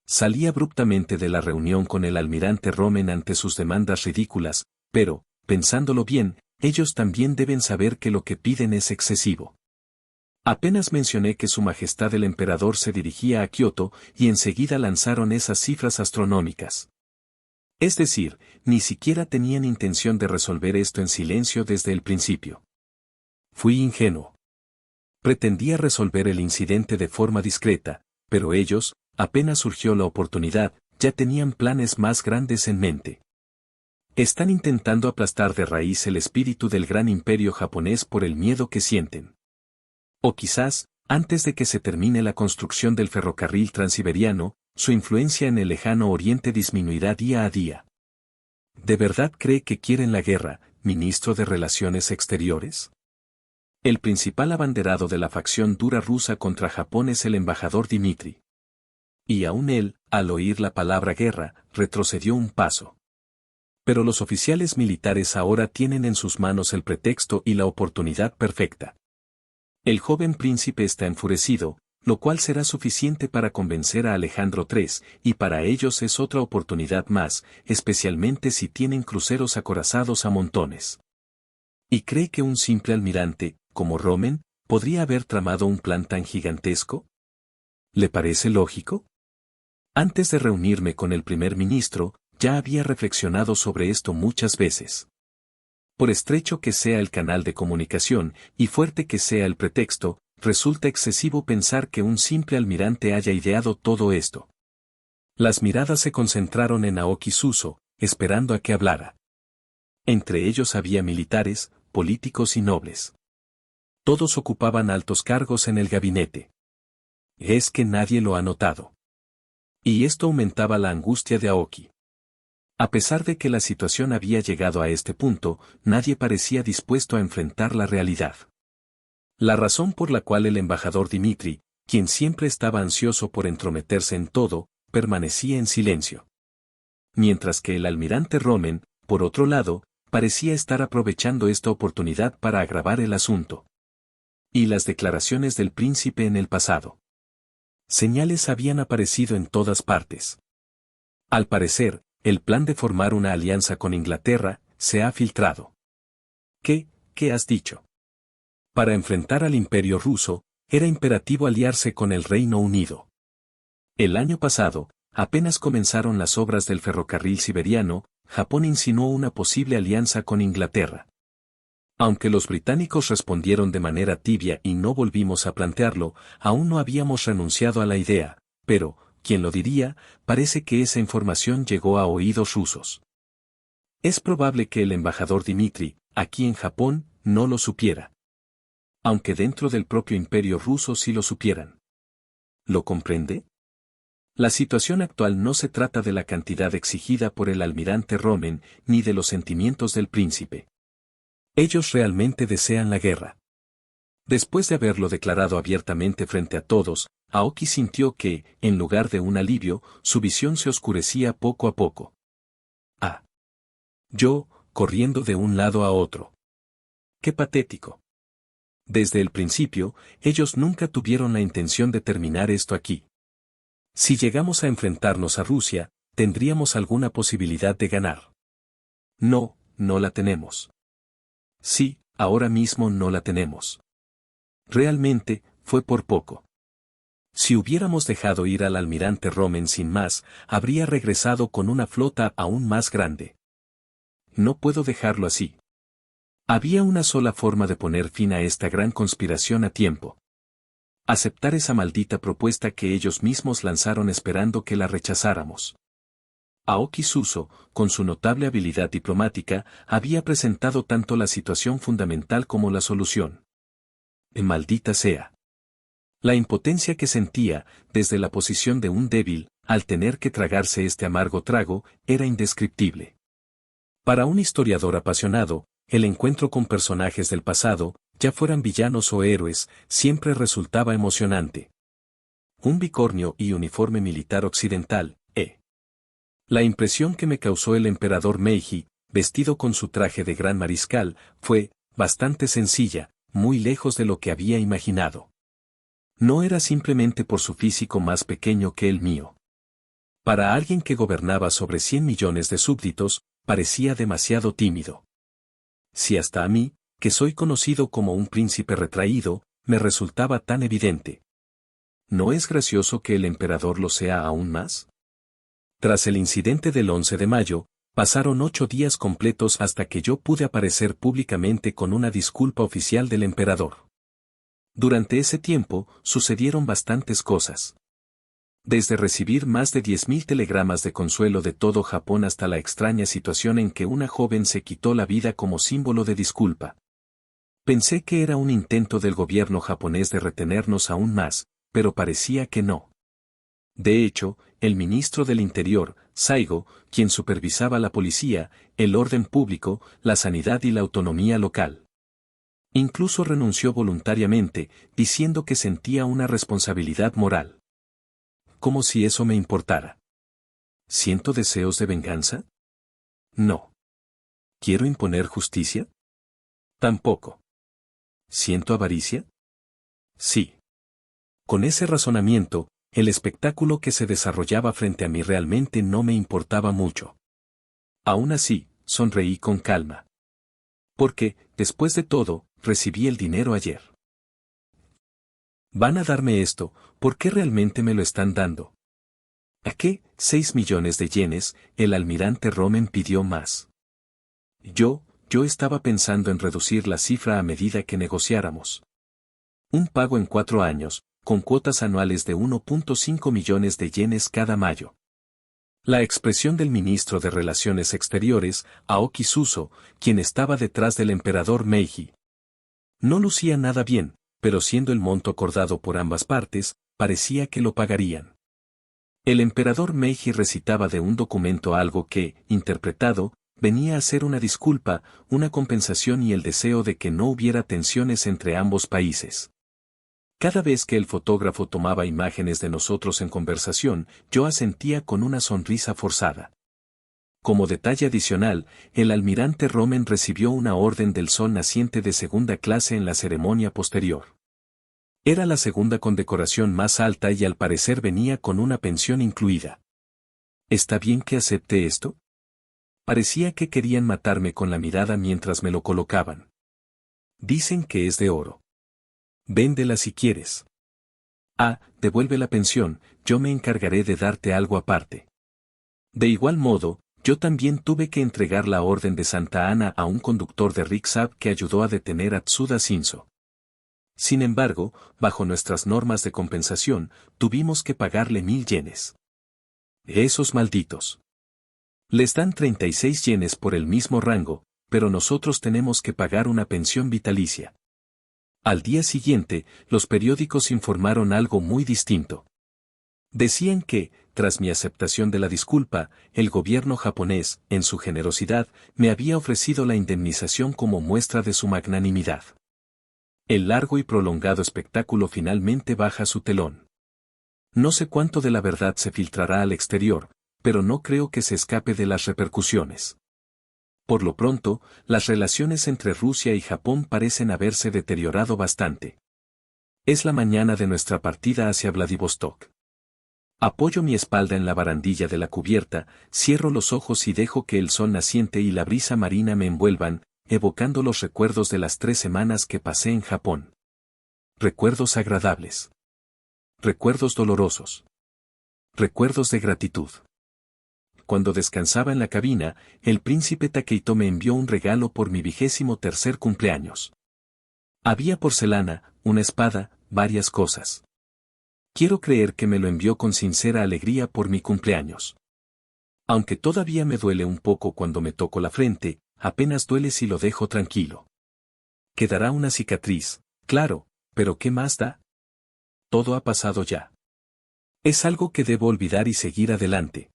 B: Salí abruptamente de la reunión con el almirante Romen ante sus demandas ridículas, pero, pensándolo bien, ellos también deben saber que lo que piden es excesivo. Apenas mencioné que su majestad el emperador se dirigía a Kioto y enseguida lanzaron esas cifras astronómicas. Es decir, ni siquiera tenían intención de resolver esto en silencio desde el principio. Fui ingenuo. Pretendía resolver el incidente de forma discreta, pero ellos, apenas surgió la oportunidad, ya tenían planes más grandes en mente. Están intentando aplastar de raíz el espíritu del gran imperio japonés por el miedo que sienten. O quizás, antes de que se termine la construcción del ferrocarril transiberiano, su influencia en el lejano oriente disminuirá día a día. ¿De verdad cree que quieren la guerra, ministro de Relaciones Exteriores? El principal abanderado de la facción dura rusa contra Japón es el embajador Dmitri. Y aún él, al oír la palabra guerra, retrocedió un paso. Pero los oficiales militares ahora tienen en sus manos el pretexto y la oportunidad perfecta. El joven príncipe está enfurecido, lo cual será suficiente para convencer a Alejandro III, y para ellos es otra oportunidad más, especialmente si tienen cruceros acorazados a montones. ¿Y cree que un simple almirante, como Romen, ¿Podría haber tramado un plan tan gigantesco? ¿Le parece lógico? Antes de reunirme con el primer ministro, ya había reflexionado sobre esto muchas veces. Por estrecho que sea el canal de comunicación y fuerte que sea el pretexto, resulta excesivo pensar que un simple almirante haya ideado todo esto. Las miradas se concentraron en Aoki Suso, esperando a que hablara. Entre ellos había militares, políticos y nobles. Todos ocupaban altos cargos en el gabinete. Es que nadie lo ha notado. Y esto aumentaba la angustia de Aoki. A pesar de que la situación había llegado a este punto, nadie parecía dispuesto a enfrentar la realidad. La razón por la cual el embajador Dimitri, quien siempre estaba ansioso por entrometerse en todo, permanecía en silencio. Mientras que el almirante Romen, por otro lado, parecía estar aprovechando esta oportunidad para agravar el asunto. Y las declaraciones del príncipe en el pasado. Señales habían aparecido en todas partes. Al parecer, el plan de formar una alianza con Inglaterra se ha filtrado. ¿Qué has dicho? Para enfrentar al Imperio ruso, era imperativo aliarse con el Reino Unido. El año pasado, apenas comenzaron las obras del ferrocarril siberiano, Japón insinuó una posible alianza con Inglaterra. Aunque los británicos respondieron de manera tibia y no volvimos a plantearlo, aún no habíamos renunciado a la idea, pero, ¿quién lo diría? Parece que esa información llegó a oídos rusos. Es probable que el embajador Dimitri, aquí en Japón, no lo supiera. Aunque dentro del propio imperio ruso sí lo supieran. ¿Lo comprende? La situación actual no se trata de la cantidad exigida por el almirante Romen, ni de los sentimientos del príncipe. Ellos realmente desean la guerra. Después de haberlo declarado abiertamente frente a todos, Aoki sintió que, en lugar de un alivio, su visión se oscurecía poco a poco. Yo, corriendo de un lado a otro. ¡Qué patético! Desde el principio, ellos nunca tuvieron la intención de terminar esto aquí. Si llegamos a enfrentarnos a Rusia, tendríamos alguna posibilidad de ganar. No, no la tenemos. Sí, ahora mismo no la tenemos. Realmente, fue por poco. Si hubiéramos dejado ir al almirante Romen sin más, habría regresado con una flota aún más grande. No puedo dejarlo así. Había una sola forma de poner fin a esta gran conspiración a tiempo. Aceptar esa maldita propuesta que ellos mismos lanzaron esperando que la rechazáramos. Aoki Suso, con su notable habilidad diplomática, había presentado tanto la situación fundamental como la solución. Maldita sea. La impotencia que sentía, desde la posición de un débil, al tener que tragarse este amargo trago, era indescriptible. Para un historiador apasionado, el encuentro con personajes del pasado, ya fueran villanos o héroes, siempre resultaba emocionante. Un bicornio y uniforme militar occidental, La impresión que me causó el emperador Meiji, vestido con su traje de gran mariscal, fue, bastante sencilla, muy lejos de lo que había imaginado. No era simplemente por su físico más pequeño que el mío. Para alguien que gobernaba sobre 100 millones de súbditos, parecía demasiado tímido. Si hasta a mí, que soy conocido como un príncipe retraído, me resultaba tan evidente. ¿No es gracioso que el emperador lo sea aún más? Tras el incidente del 11 de mayo, pasaron 8 días completos hasta que yo pude aparecer públicamente con una disculpa oficial del emperador. Durante ese tiempo, sucedieron bastantes cosas. Desde recibir más de 10.000 telegramas de consuelo de todo Japón hasta la extraña situación en que una joven se quitó la vida como símbolo de disculpa. Pensé que era un intento del gobierno japonés de retenernos aún más, pero parecía que no. De hecho, el ministro del Interior, Saigo, quien supervisaba la policía, el orden público, la sanidad y la autonomía local. Incluso renunció voluntariamente, diciendo que sentía una responsabilidad moral. Como si eso me importara. ¿Siento deseos de venganza? No. ¿Quiero imponer justicia? Tampoco. ¿Siento avaricia? Sí. Con ese razonamiento, el espectáculo que se desarrollaba frente a mí realmente no me importaba mucho. Aún así, sonreí con calma. Porque, después de todo, recibí el dinero ayer. Van a darme esto, ¿por qué realmente me lo están dando? ¿A qué? 6 millones de yenes, el almirante Romen pidió más. Yo estaba pensando en reducir la cifra a medida que negociáramos. Un pago en 4 años, con cuotas anuales de 1.5 millones de yenes cada mayo. La expresión del ministro de Relaciones Exteriores, Aoki Suso, quien estaba detrás del emperador Meiji. No lucía nada bien, pero siendo el monto acordado por ambas partes, parecía que lo pagarían. El emperador Meiji recitaba de un documento algo que, interpretado, venía a ser una disculpa, una compensación y el deseo de que no hubiera tensiones entre ambos países. Cada vez que el fotógrafo tomaba imágenes de nosotros en conversación, yo asentía con una sonrisa forzada. Como detalle adicional, el almirante Romen recibió una orden del Sol Naciente de segunda clase en la ceremonia posterior. Era la segunda condecoración más alta y al parecer venía con una pensión incluida. ¿Está bien que acepte esto? Parecía que querían matarme con la mirada mientras me lo colocaban. Dicen que es de oro. Véndela si quieres. Devuelve la pensión, yo me encargaré de darte algo aparte. De igual modo, yo también tuve que entregar la orden de Santa Ana a un conductor de rickshaw que ayudó a detener a Tsuda Shinzo. Sin embargo, bajo nuestras normas de compensación, tuvimos que pagarle 1000 yenes. Esos malditos. Les dan 36 yenes por el mismo rango, pero nosotros tenemos que pagar una pensión vitalicia. Al día siguiente, los periódicos informaron algo muy distinto. Decían que, tras mi aceptación de la disculpa, el gobierno japonés, en su generosidad, me había ofrecido la indemnización como muestra de su magnanimidad. El largo y prolongado espectáculo finalmente baja su telón. No sé cuánto de la verdad se filtrará al exterior, pero no creo que se escape de las repercusiones. Por lo pronto, las relaciones entre Rusia y Japón parecen haberse deteriorado bastante. Es la mañana de nuestra partida hacia Vladivostok. Apoyo mi espalda en la barandilla de la cubierta, cierro los ojos y dejo que el sol naciente y la brisa marina me envuelvan, evocando los recuerdos de las 3 semanas que pasé en Japón. Recuerdos agradables. Recuerdos dolorosos. Recuerdos de gratitud. Cuando descansaba en la cabina, el príncipe Takehito me envió un regalo por mi 23º cumpleaños. Había porcelana, una espada, varias cosas. Quiero creer que me lo envió con sincera alegría por mi cumpleaños. Aunque todavía me duele un poco cuando me toco la frente, apenas duele si lo dejo tranquilo. Quedará una cicatriz, claro, pero ¿qué más da? Todo ha pasado ya. Es algo que debo olvidar y seguir adelante.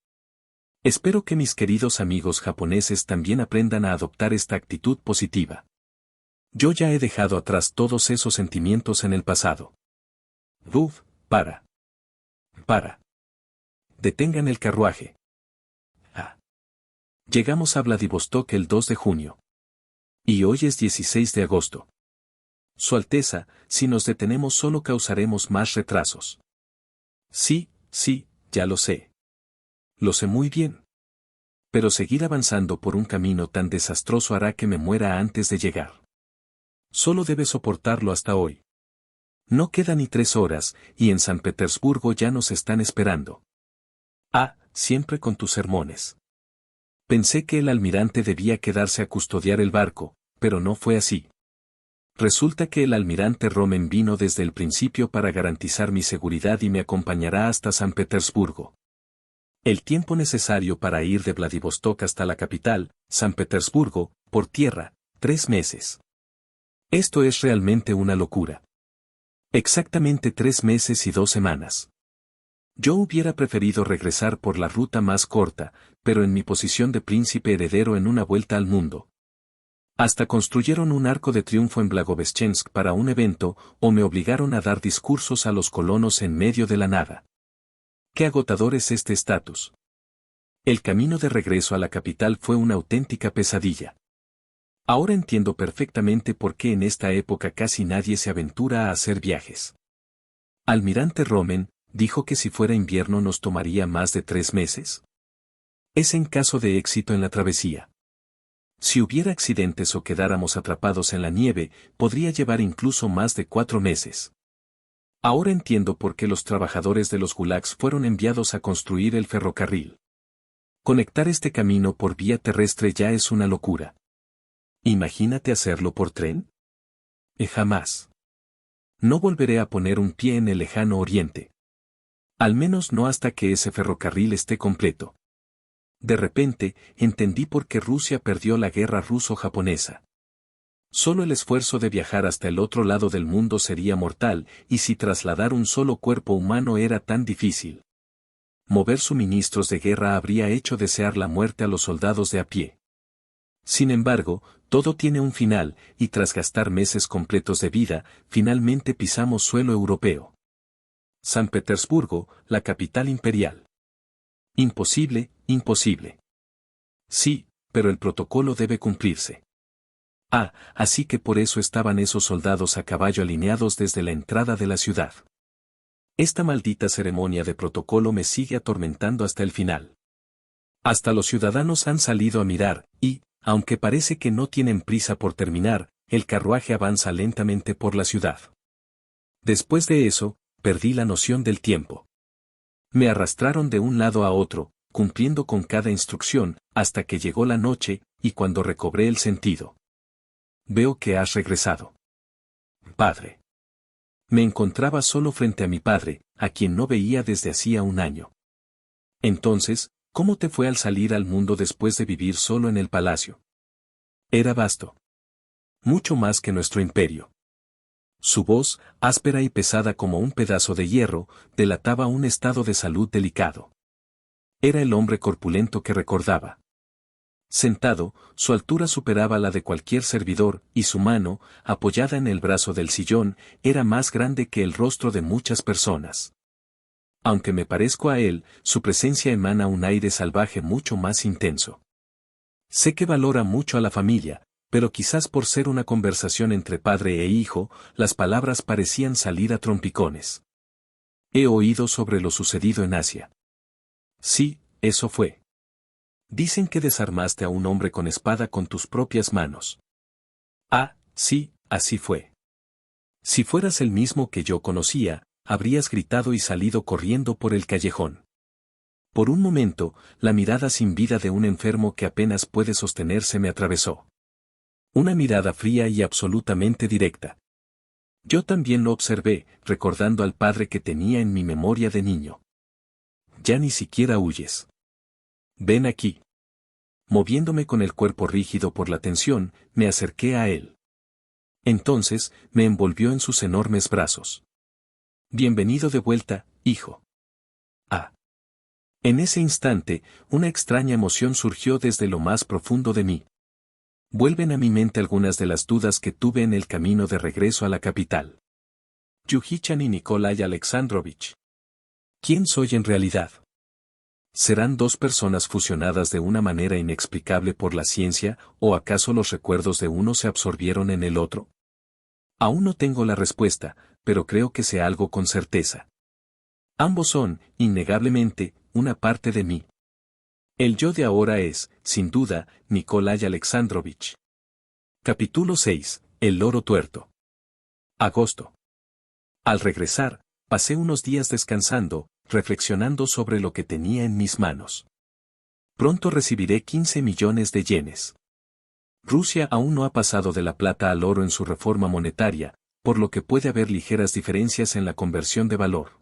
B: Espero que mis queridos amigos japoneses también aprendan a adoptar esta actitud positiva. Yo ya he dejado atrás todos esos sentimientos en el pasado. Para. Detengan el carruaje. Llegamos a Vladivostok el 2 de junio. Y hoy es 16 de agosto. Su Alteza, si nos detenemos solo causaremos más retrasos. Sí, ya lo sé. Lo sé muy bien. Pero seguir avanzando por un camino tan desastroso hará que me muera antes de llegar. Solo debe soportarlo hasta hoy. No queda ni 3 horas, y en San Petersburgo ya nos están esperando. Siempre con tus sermones. Pensé que el almirante debía quedarse a custodiar el barco, pero no fue así. Resulta que el almirante Romen vino desde el principio para garantizar mi seguridad y me acompañará hasta San Petersburgo. El tiempo necesario para ir de Vladivostok hasta la capital, San Petersburgo, por tierra, 3 meses. Esto es realmente una locura. Exactamente 3 meses y 2 semanas. Yo hubiera preferido regresar por la ruta más corta, pero en mi posición de príncipe heredero en una vuelta al mundo. Hasta construyeron un arco de triunfo en Blagoveshchensk para un evento, o me obligaron a dar discursos a los colonos en medio de la nada. Qué agotador es este estatus. El camino de regreso a la capital fue una auténtica pesadilla. Ahora entiendo perfectamente por qué en esta época casi nadie se aventura a hacer viajes. Almirante Romen dijo que si fuera invierno nos tomaría más de 3 meses. Es en caso de éxito en la travesía. Si hubiera accidentes o quedáramos atrapados en la nieve, podría llevar incluso más de 4 meses. Ahora entiendo por qué los trabajadores de los gulags fueron enviados a construir el ferrocarril. Conectar este camino por vía terrestre ya es una locura. Imagínate hacerlo por tren. Jamás. No volveré a poner un pie en el lejano oriente. Al menos no hasta que ese ferrocarril esté completo. De repente, entendí por qué Rusia perdió la guerra ruso-japonesa. Solo el esfuerzo de viajar hasta el otro lado del mundo sería mortal, y si trasladar un solo cuerpo humano era tan difícil. Mover suministros de guerra habría hecho desear la muerte a los soldados de a pie. Sin embargo, todo tiene un final, y tras gastar meses completos de vida, finalmente pisamos suelo europeo. San Petersburgo, la capital imperial. Imposible, imposible. Sí, pero el protocolo debe cumplirse. Así que por eso estaban esos soldados a caballo alineados desde la entrada de la ciudad. Esta maldita ceremonia de protocolo me sigue atormentando hasta el final. Hasta los ciudadanos han salido a mirar, y, aunque parece que no tienen prisa por terminar, el carruaje avanza lentamente por la ciudad. Después de eso, perdí la noción del tiempo. Me arrastraron de un lado a otro, cumpliendo con cada instrucción, hasta que llegó la noche, y cuando recobré el sentido. Veo que has regresado. Padre. Me encontraba solo frente a mi padre, a quien no veía desde hacía un año. Entonces, ¿cómo te fue al salir al mundo después de vivir solo en el palacio? Era vasto. Mucho más que nuestro imperio. Su voz, áspera y pesada como un pedazo de hierro, delataba un estado de salud delicado. Era el hombre corpulento que recordaba. Sentado, su altura superaba la de cualquier servidor, y su mano, apoyada en el brazo del sillón, era más grande que el rostro de muchas personas. Aunque me parezco a él, su presencia emana un aire salvaje mucho más intenso. Sé que valora mucho a la familia, pero quizás por ser una conversación entre padre e hijo, las palabras parecían salir a trompicones. He oído sobre lo sucedido en Asia. Sí, eso fue. Dicen que desarmaste a un hombre con espada con tus propias manos. Sí, así fue. Si fueras el mismo que yo conocía, habrías gritado y salido corriendo por el callejón. Por un momento, la mirada sin vida de un enfermo que apenas puede sostenerse me atravesó. Una mirada fría y absolutamente directa. Yo también lo observé, recordando al padre que tenía en mi memoria de niño. Ya ni siquiera huyes. Ven aquí. Moviéndome con el cuerpo rígido por la tensión, me acerqué a él. Entonces, me envolvió en sus enormes brazos. Bienvenido de vuelta, hijo. En ese instante, una extraña emoción surgió desde lo más profundo de mí. Vuelven a mi mente algunas de las dudas que tuve en el camino de regreso a la capital. Yuhichan y Nikolai Alexandrovich. ¿Quién soy en realidad? ¿Serán dos personas fusionadas de una manera inexplicable por la ciencia, o acaso los recuerdos de uno se absorbieron en el otro? Aún no tengo la respuesta, pero creo que sé algo con certeza. Ambos son, innegablemente, una parte de mí. El yo de ahora es, sin duda, Nikolai Alexandrovich. Capítulo 6. El loro tuerto. Agosto. Al regresar, pasé unos días descansando, reflexionando sobre lo que tenía en mis manos. Pronto recibiré 15 millones de yenes. Rusia aún no ha pasado de la plata al oro en su reforma monetaria, por lo que puede haber ligeras diferencias en la conversión de valor.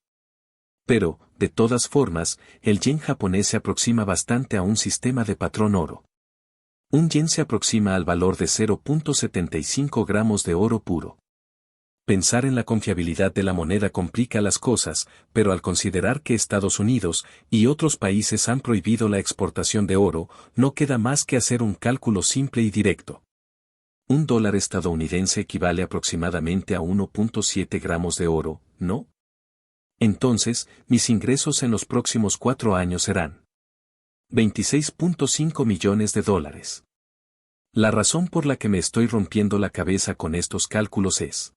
B: Pero, de todas formas, el yen japonés se aproxima bastante a un sistema de patrón oro. Un yen se aproxima al valor de 0.75 gramos de oro puro. Pensar en la confiabilidad de la moneda complica las cosas, pero al considerar que Estados Unidos y otros países han prohibido la exportación de oro, no queda más que hacer un cálculo simple y directo. Un dólar estadounidense equivale aproximadamente a 1.7 gramos de oro, ¿no? Entonces, mis ingresos en los próximos 4 años serán 26.5 millones de dólares. La razón por la que me estoy rompiendo la cabeza con estos cálculos es: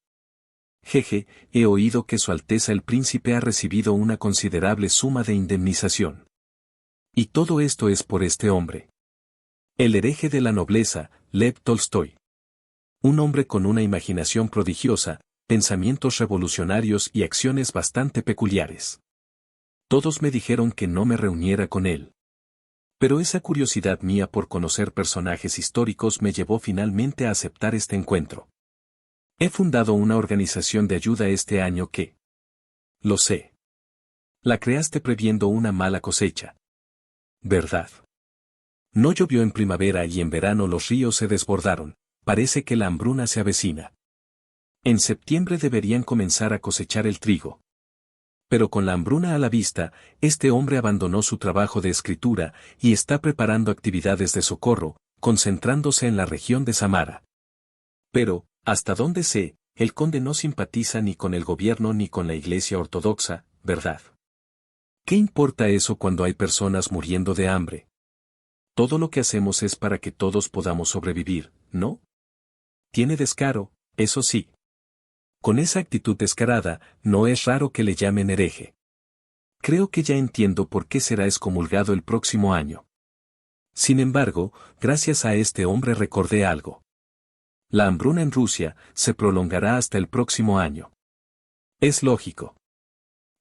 B: jeje, he oído que Su Alteza el Príncipe ha recibido una considerable suma de indemnización. Y todo esto es por este hombre. El hereje de la nobleza, Lev Tolstoy. Un hombre con una imaginación prodigiosa, pensamientos revolucionarios y acciones bastante peculiares. Todos me dijeron que no me reuniera con él. Pero esa curiosidad mía por conocer personajes históricos me llevó finalmente a aceptar este encuentro. He fundado una organización de ayuda este año que... Lo sé. La creaste previendo una mala cosecha. ¿Verdad? No llovió en primavera y en verano los ríos se desbordaron, parece que la hambruna se avecina. En septiembre deberían comenzar a cosechar el trigo. Pero con la hambruna a la vista, este hombre abandonó su trabajo de escritura y está preparando actividades de socorro, concentrándose en la región de Samara. Pero, hasta donde sé, el conde no simpatiza ni con el gobierno ni con la Iglesia ortodoxa, ¿verdad? ¿Qué importa eso cuando hay personas muriendo de hambre? Todo lo que hacemos es para que todos podamos sobrevivir, ¿no? Tiene descaro, eso sí. Con esa actitud descarada, no es raro que le llamen hereje. Creo que ya entiendo por qué será excomulgado el próximo año. Sin embargo, gracias a este hombre recordé algo. La hambruna en Rusia se prolongará hasta el próximo año. Es lógico.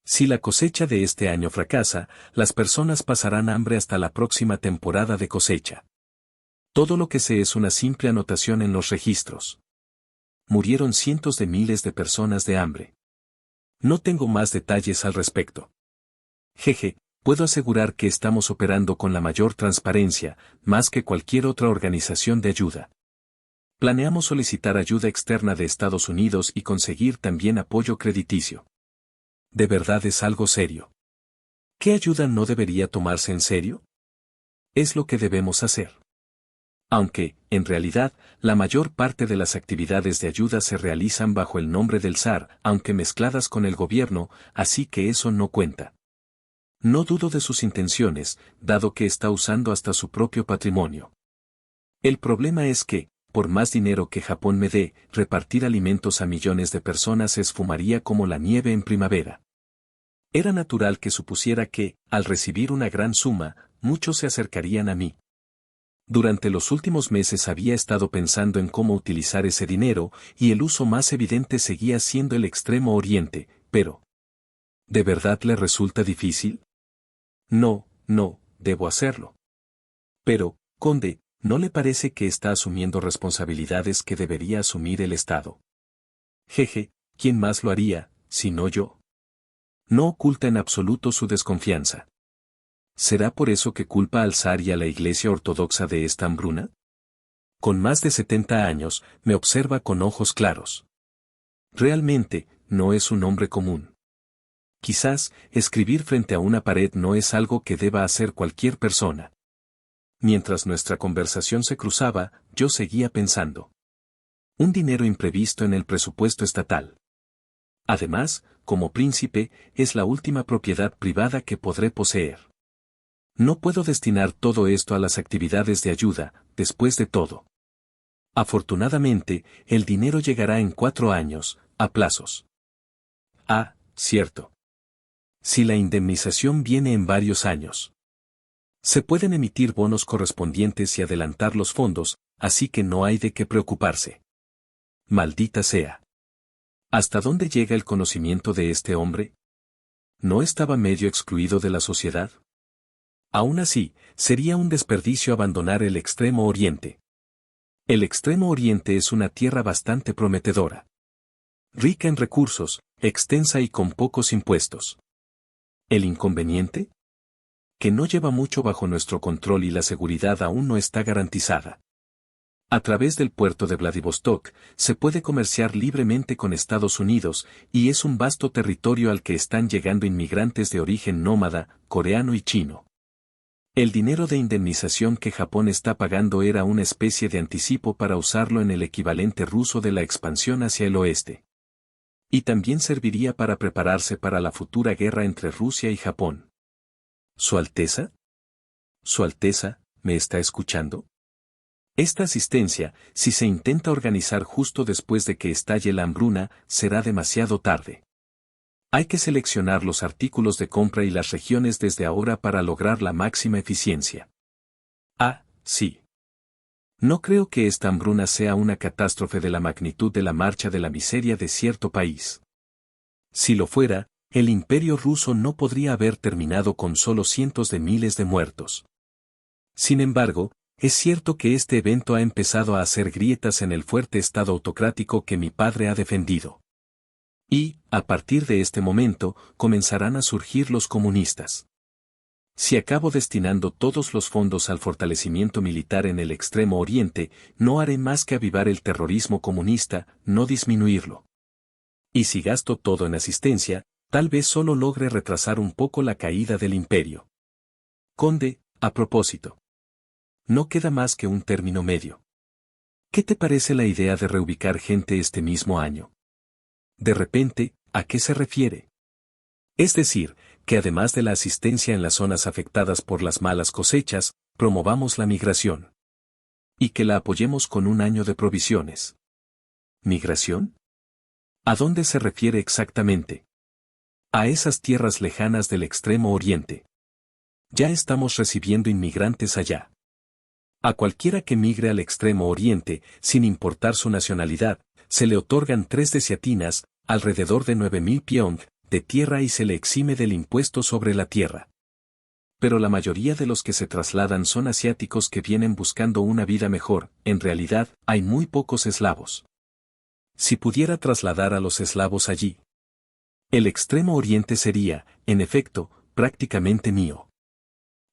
B: Si la cosecha de este año fracasa, las personas pasarán hambre hasta la próxima temporada de cosecha. Todo lo que sé es una simple anotación en los registros. Murieron cientos de miles de personas de hambre. No tengo más detalles al respecto. Jeje, puedo asegurar que estamos operando con la mayor transparencia, más que cualquier otra organización de ayuda. Planeamos solicitar ayuda externa de Estados Unidos y conseguir también apoyo crediticio. ¿De verdad es algo serio? ¿Qué ayuda no debería tomarse en serio? Es lo que debemos hacer. Aunque, en realidad, la mayor parte de las actividades de ayuda se realizan bajo el nombre del zar, aunque mezcladas con el gobierno, así que eso no cuenta. No dudo de sus intenciones, dado que está usando hasta su propio patrimonio. El problema es que, por más dinero que Japón me dé, repartir alimentos a millones de personas se esfumaría como la nieve en primavera. Era natural que supusiera que, al recibir una gran suma, muchos se acercarían a mí. Durante los últimos meses había estado pensando en cómo utilizar ese dinero, y el uso más evidente seguía siendo el Extremo Oriente, pero... ¿de verdad le resulta difícil? No, debo hacerlo. Pero, conde, ¿no le parece que está asumiendo responsabilidades que debería asumir el Estado? Jeje, ¿quién más lo haría, sino yo? No oculta en absoluto su desconfianza. ¿Será por eso que culpa al zar y a la Iglesia ortodoxa de esta hambruna? Con más de 70 años, me observa con ojos claros. Realmente, no es un hombre común. Quizás, escribir frente a una pared no es algo que deba hacer cualquier persona. Mientras nuestra conversación se cruzaba, yo seguía pensando. Un dinero imprevisto en el presupuesto estatal. Además, como príncipe, es la última propiedad privada que podré poseer. No puedo destinar todo esto a las actividades de ayuda, después de todo. Afortunadamente, el dinero llegará en 4 años, a plazos. Ah, cierto. Si la indemnización viene en varios años. Se pueden emitir bonos correspondientes y adelantar los fondos, así que no hay de qué preocuparse. Maldita sea. ¿Hasta dónde llega el conocimiento de este hombre? ¿No estaba medio excluido de la sociedad? Aún así, sería un desperdicio abandonar el Extremo Oriente. El Extremo Oriente es una tierra bastante prometedora. Rica en recursos, extensa y con pocos impuestos. ¿El inconveniente? Que no lleva mucho bajo nuestro control y la seguridad aún no está garantizada. A través del puerto de Vladivostok, se puede comerciar libremente con Estados Unidos, y es un vasto territorio al que están llegando inmigrantes de origen nómada, coreano y chino. El dinero de indemnización que Japón está pagando era una especie de anticipo para usarlo en el equivalente ruso de la expansión hacia el oeste. Y también serviría para prepararse para la futura guerra entre Rusia y Japón. ¿Su Alteza? ¿Su Alteza, me está escuchando? Esta asistencia, si se intenta organizar justo después de que estalle la hambruna, será demasiado tarde. Hay que seleccionar los artículos de compra y las regiones desde ahora para lograr la máxima eficiencia. Ah, sí. No creo que esta hambruna sea una catástrofe de la magnitud de la marcha de la miseria de cierto país. Si lo fuera, el imperio ruso no podría haber terminado con solo cientos de miles de muertos. Sin embargo, es cierto que este evento ha empezado a hacer grietas en el fuerte estado autocrático que mi padre ha defendido. Y, a partir de este momento, comenzarán a surgir los comunistas. Si acabo destinando todos los fondos al fortalecimiento militar en el Extremo Oriente, no haré más que avivar el terrorismo comunista, no disminuirlo. Y si gasto todo en asistencia, tal vez solo logre retrasar un poco la caída del imperio. Conde, a propósito. No queda más que un término medio. ¿Qué te parece la idea de reubicar gente este mismo año? De repente, ¿a qué se refiere? Es decir, que además de la asistencia en las zonas afectadas por las malas cosechas, promovamos la migración. Y que la apoyemos con un año de provisiones. ¿Migración? ¿A dónde se refiere exactamente? A esas tierras lejanas del Extremo Oriente. Ya estamos recibiendo inmigrantes allá. A cualquiera que migre al Extremo Oriente, sin importar su nacionalidad, se le otorgan 3 desiatinas, alrededor de 9.000 piong, de tierra y se le exime del impuesto sobre la tierra. Pero la mayoría de los que se trasladan son asiáticos que vienen buscando una vida mejor, en realidad, hay muy pocos eslavos. Si pudiera trasladar a los eslavos allí, el Extremo Oriente sería, en efecto, prácticamente mío.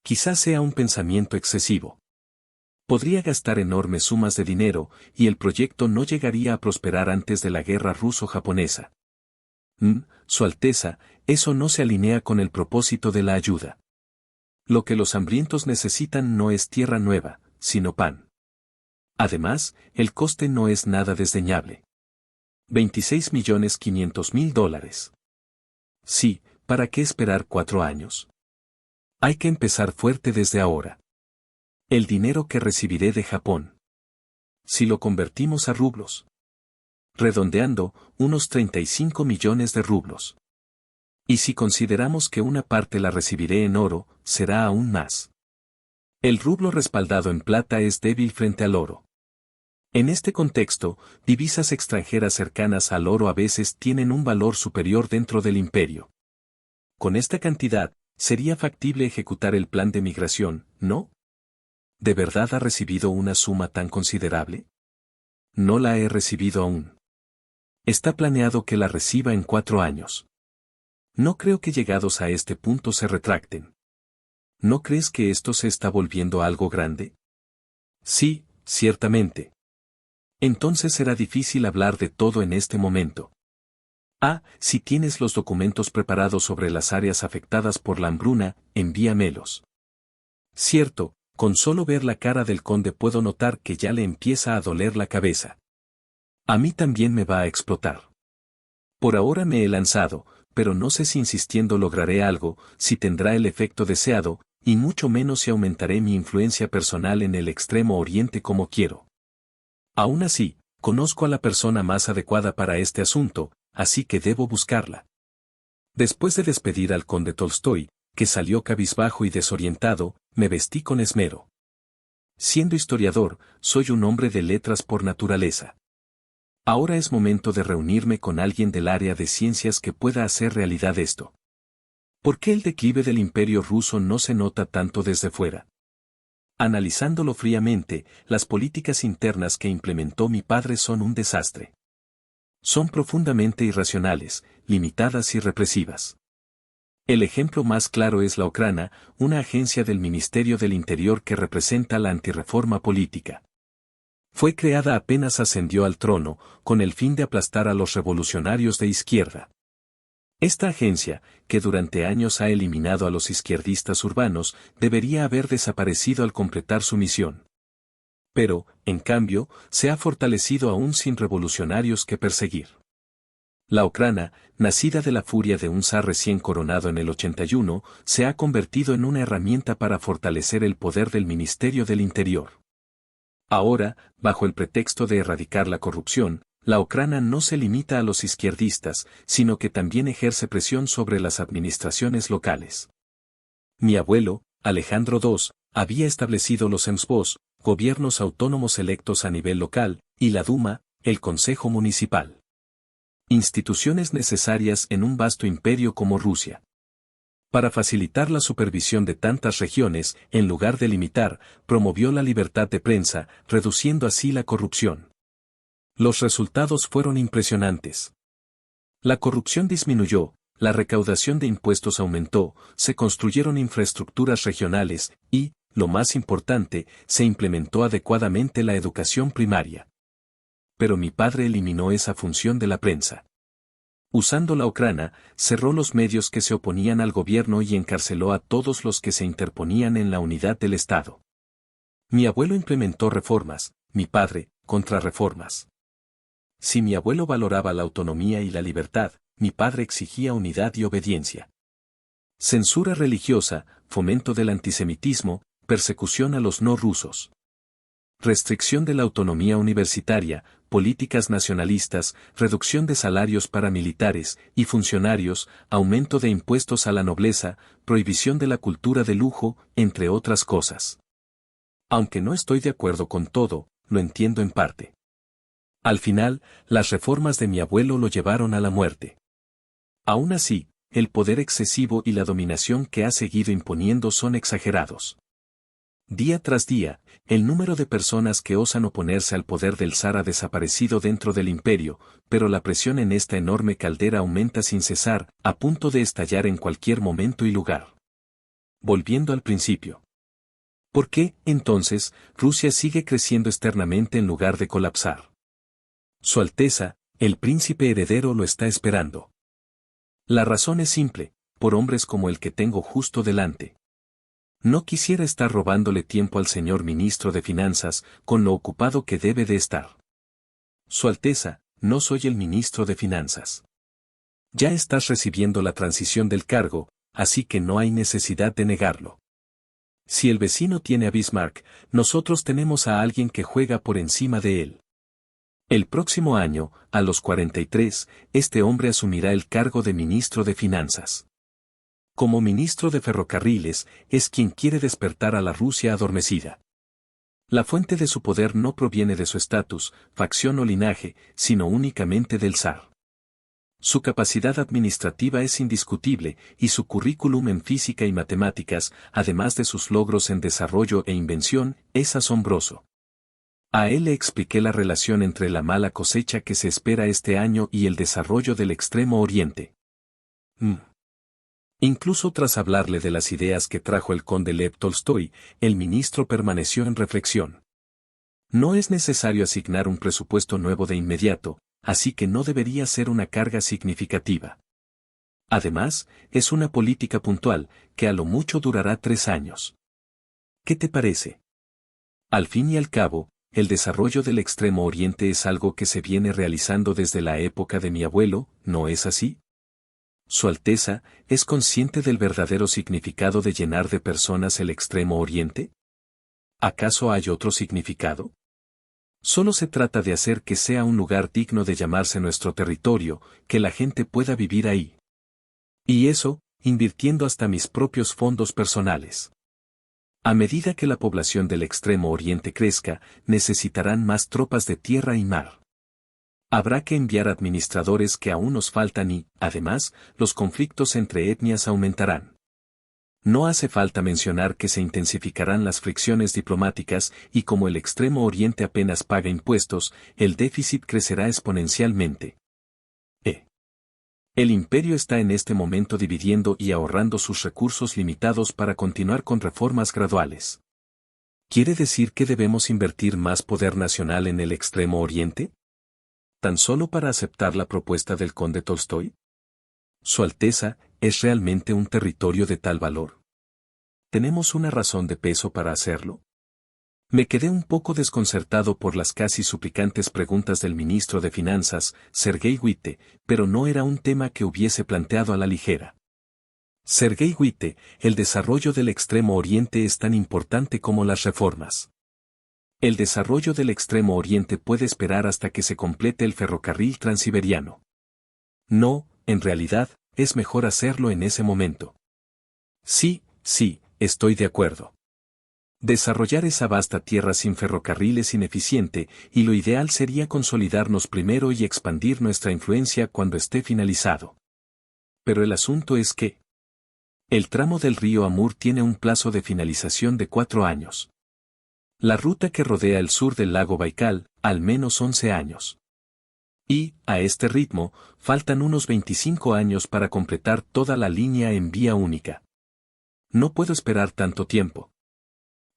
B: Quizás sea un pensamiento excesivo. Podría gastar enormes sumas de dinero, y el proyecto no llegaría a prosperar antes de la guerra ruso-japonesa. Su Alteza, eso no se alinea con el propósito de la ayuda. Lo que los hambrientos necesitan no es tierra nueva, sino pan. Además, el coste no es nada desdeñable. $26.500.000. Sí, ¿para qué esperar 4 años? Hay que empezar fuerte desde ahora. El dinero que recibiré de Japón. Si lo convertimos a rublos. Redondeando, unos 35 millones de rublos. Y si consideramos que una parte la recibiré en oro, será aún más. El rublo respaldado en plata es débil frente al oro. En este contexto, divisas extranjeras cercanas al oro a veces tienen un valor superior dentro del imperio. Con esta cantidad, sería factible ejecutar el plan de migración, ¿no? ¿De verdad ha recibido una suma tan considerable? No la he recibido aún. Está planeado que la reciba en 4 años. No creo que llegados a este punto se retracten. ¿No crees que esto se está volviendo algo grande? Sí, ciertamente. Entonces será difícil hablar de todo en este momento. Si tienes los documentos preparados sobre las áreas afectadas por la hambruna, envíamelos. Cierto, con solo ver la cara del conde puedo notar que ya le empieza a doler la cabeza. A mí también me va a explotar. Por ahora me he lanzado, pero no sé si insistiendo lograré algo, si tendrá el efecto deseado, y mucho menos si aumentaré mi influencia personal en el Extremo Oriente como quiero. Aún así, conozco a la persona más adecuada para este asunto, así que debo buscarla. Después de despedir al conde Tolstoy, que salió cabizbajo y desorientado, me vestí con esmero. Siendo historiador, soy un hombre de letras por naturaleza. Ahora es momento de reunirme con alguien del área de ciencias que pueda hacer realidad esto. ¿Por qué el declive del imperio ruso no se nota tanto desde fuera? Analizándolo fríamente, las políticas internas que implementó mi padre son un desastre. Son profundamente irracionales, limitadas y represivas. El ejemplo más claro es la Okrana, una agencia del Ministerio del Interior que representa la antirreforma política. Fue creada apenas ascendió al trono, con el fin de aplastar a los revolucionarios de izquierda. Esta agencia, que durante años ha eliminado a los izquierdistas urbanos, debería haber desaparecido al completar su misión. Pero, en cambio, se ha fortalecido aún sin revolucionarios que perseguir. La Okrana, nacida de la furia de un zar recién coronado en el 81, se ha convertido en una herramienta para fortalecer el poder del Ministerio del Interior. Ahora, bajo el pretexto de erradicar la corrupción, la Okrana no se limita a los izquierdistas, sino que también ejerce presión sobre las administraciones locales. Mi abuelo, Alejandro II, había establecido los MSBOS, gobiernos autónomos electos a nivel local, y la Duma, el Consejo Municipal. Instituciones necesarias en un vasto imperio como Rusia. Para facilitar la supervisión de tantas regiones, en lugar de limitar, promovió la libertad de prensa, reduciendo así la corrupción. Los resultados fueron impresionantes. La corrupción disminuyó, la recaudación de impuestos aumentó, se construyeron infraestructuras regionales y, lo más importante, se implementó adecuadamente la educación primaria. Pero mi padre eliminó esa función de la prensa. Usando la Ucrania, cerró los medios que se oponían al gobierno y encarceló a todos los que se interponían en la unidad del Estado. Mi abuelo implementó reformas, mi padre, contrarreformas. Si mi abuelo valoraba la autonomía y la libertad, mi padre exigía unidad y obediencia. Censura religiosa, fomento del antisemitismo, persecución a los no rusos. Restricción de la autonomía universitaria, políticas nacionalistas, reducción de salarios para militares y funcionarios, aumento de impuestos a la nobleza, prohibición de la cultura de lujo, entre otras cosas. Aunque no estoy de acuerdo con todo, lo entiendo en parte. Al final, las reformas de mi abuelo lo llevaron a la muerte. Aún así, el poder excesivo y la dominación que ha seguido imponiendo son exagerados. Día tras día, el número de personas que osan oponerse al poder del zar ha desaparecido dentro del imperio, pero la presión en esta enorme caldera aumenta sin cesar, a punto de estallar en cualquier momento y lugar. Volviendo al principio. ¿Por qué, entonces, Rusia sigue creciendo externamente en lugar de colapsar? Su Alteza, el príncipe heredero lo está esperando. La razón es simple, por hombres como el que tengo justo delante. No quisiera estar robándole tiempo al señor ministro de Finanzas, con lo ocupado que debe de estar. Su Alteza, no soy el ministro de Finanzas. Ya estás recibiendo la transición del cargo, así que no hay necesidad de negarlo. Si el vecino tiene a Bismarck, nosotros tenemos a alguien que juega por encima de él. El próximo año, a los 43, este hombre asumirá el cargo de ministro de Finanzas. Como ministro de Ferrocarriles, es quien quiere despertar a la Rusia adormecida. La fuente de su poder no proviene de su estatus, facción o linaje, sino únicamente del zar. Su capacidad administrativa es indiscutible, y su currículum en física y matemáticas, además de sus logros en desarrollo e invención, es asombroso. A él le expliqué la relación entre la mala cosecha que se espera este año y el desarrollo del Extremo Oriente. Incluso tras hablarle de las ideas que trajo el conde Lev Tolstoy, el ministro permaneció en reflexión. No es necesario asignar un presupuesto nuevo de inmediato, así que no debería ser una carga significativa. Además, es una política puntual, que a lo mucho durará 3 años. ¿Qué te parece? Al fin y al cabo, el desarrollo del Extremo Oriente es algo que se viene realizando desde la época de mi abuelo, ¿no es así? Su Alteza, ¿es consciente del verdadero significado de llenar de personas el Extremo Oriente? ¿Acaso hay otro significado? Solo se trata de hacer que sea un lugar digno de llamarse nuestro territorio, que la gente pueda vivir ahí. Y eso, invirtiendo hasta mis propios fondos personales. A medida que la población del Extremo Oriente crezca, necesitarán más tropas de tierra y mar. Habrá que enviar administradores que aún nos faltan y, además, los conflictos entre etnias aumentarán. No hace falta mencionar que se intensificarán las fricciones diplomáticas y como el Extremo Oriente apenas paga impuestos, el déficit crecerá exponencialmente. El imperio está en este momento dividiendo y ahorrando sus recursos limitados para continuar con reformas graduales. ¿Quiere decir que debemos invertir más poder nacional en el Extremo Oriente? ¿Tan solo para aceptar la propuesta del conde Tolstoy? Su Alteza, ¿es realmente un territorio de tal valor? ¿Tenemos una razón de peso para hacerlo? Me quedé un poco desconcertado por las casi suplicantes preguntas del ministro de Finanzas, Sergei Witte, pero no era un tema que hubiese planteado a la ligera. Sergei Witte, el desarrollo del Extremo Oriente es tan importante como las reformas. El desarrollo del Extremo Oriente puede esperar hasta que se complete el ferrocarril transiberiano. No, en realidad, es mejor hacerlo en ese momento. Sí, estoy de acuerdo. Desarrollar esa vasta tierra sin ferrocarril es ineficiente, y lo ideal sería consolidarnos primero y expandir nuestra influencia cuando esté finalizado. Pero el asunto es que el tramo del río Amur tiene un plazo de finalización de 4 años. La ruta que rodea el sur del lago Baikal, al menos 11 años. Y, a este ritmo, faltan unos 25 años para completar toda la línea en vía única. No puedo esperar tanto tiempo.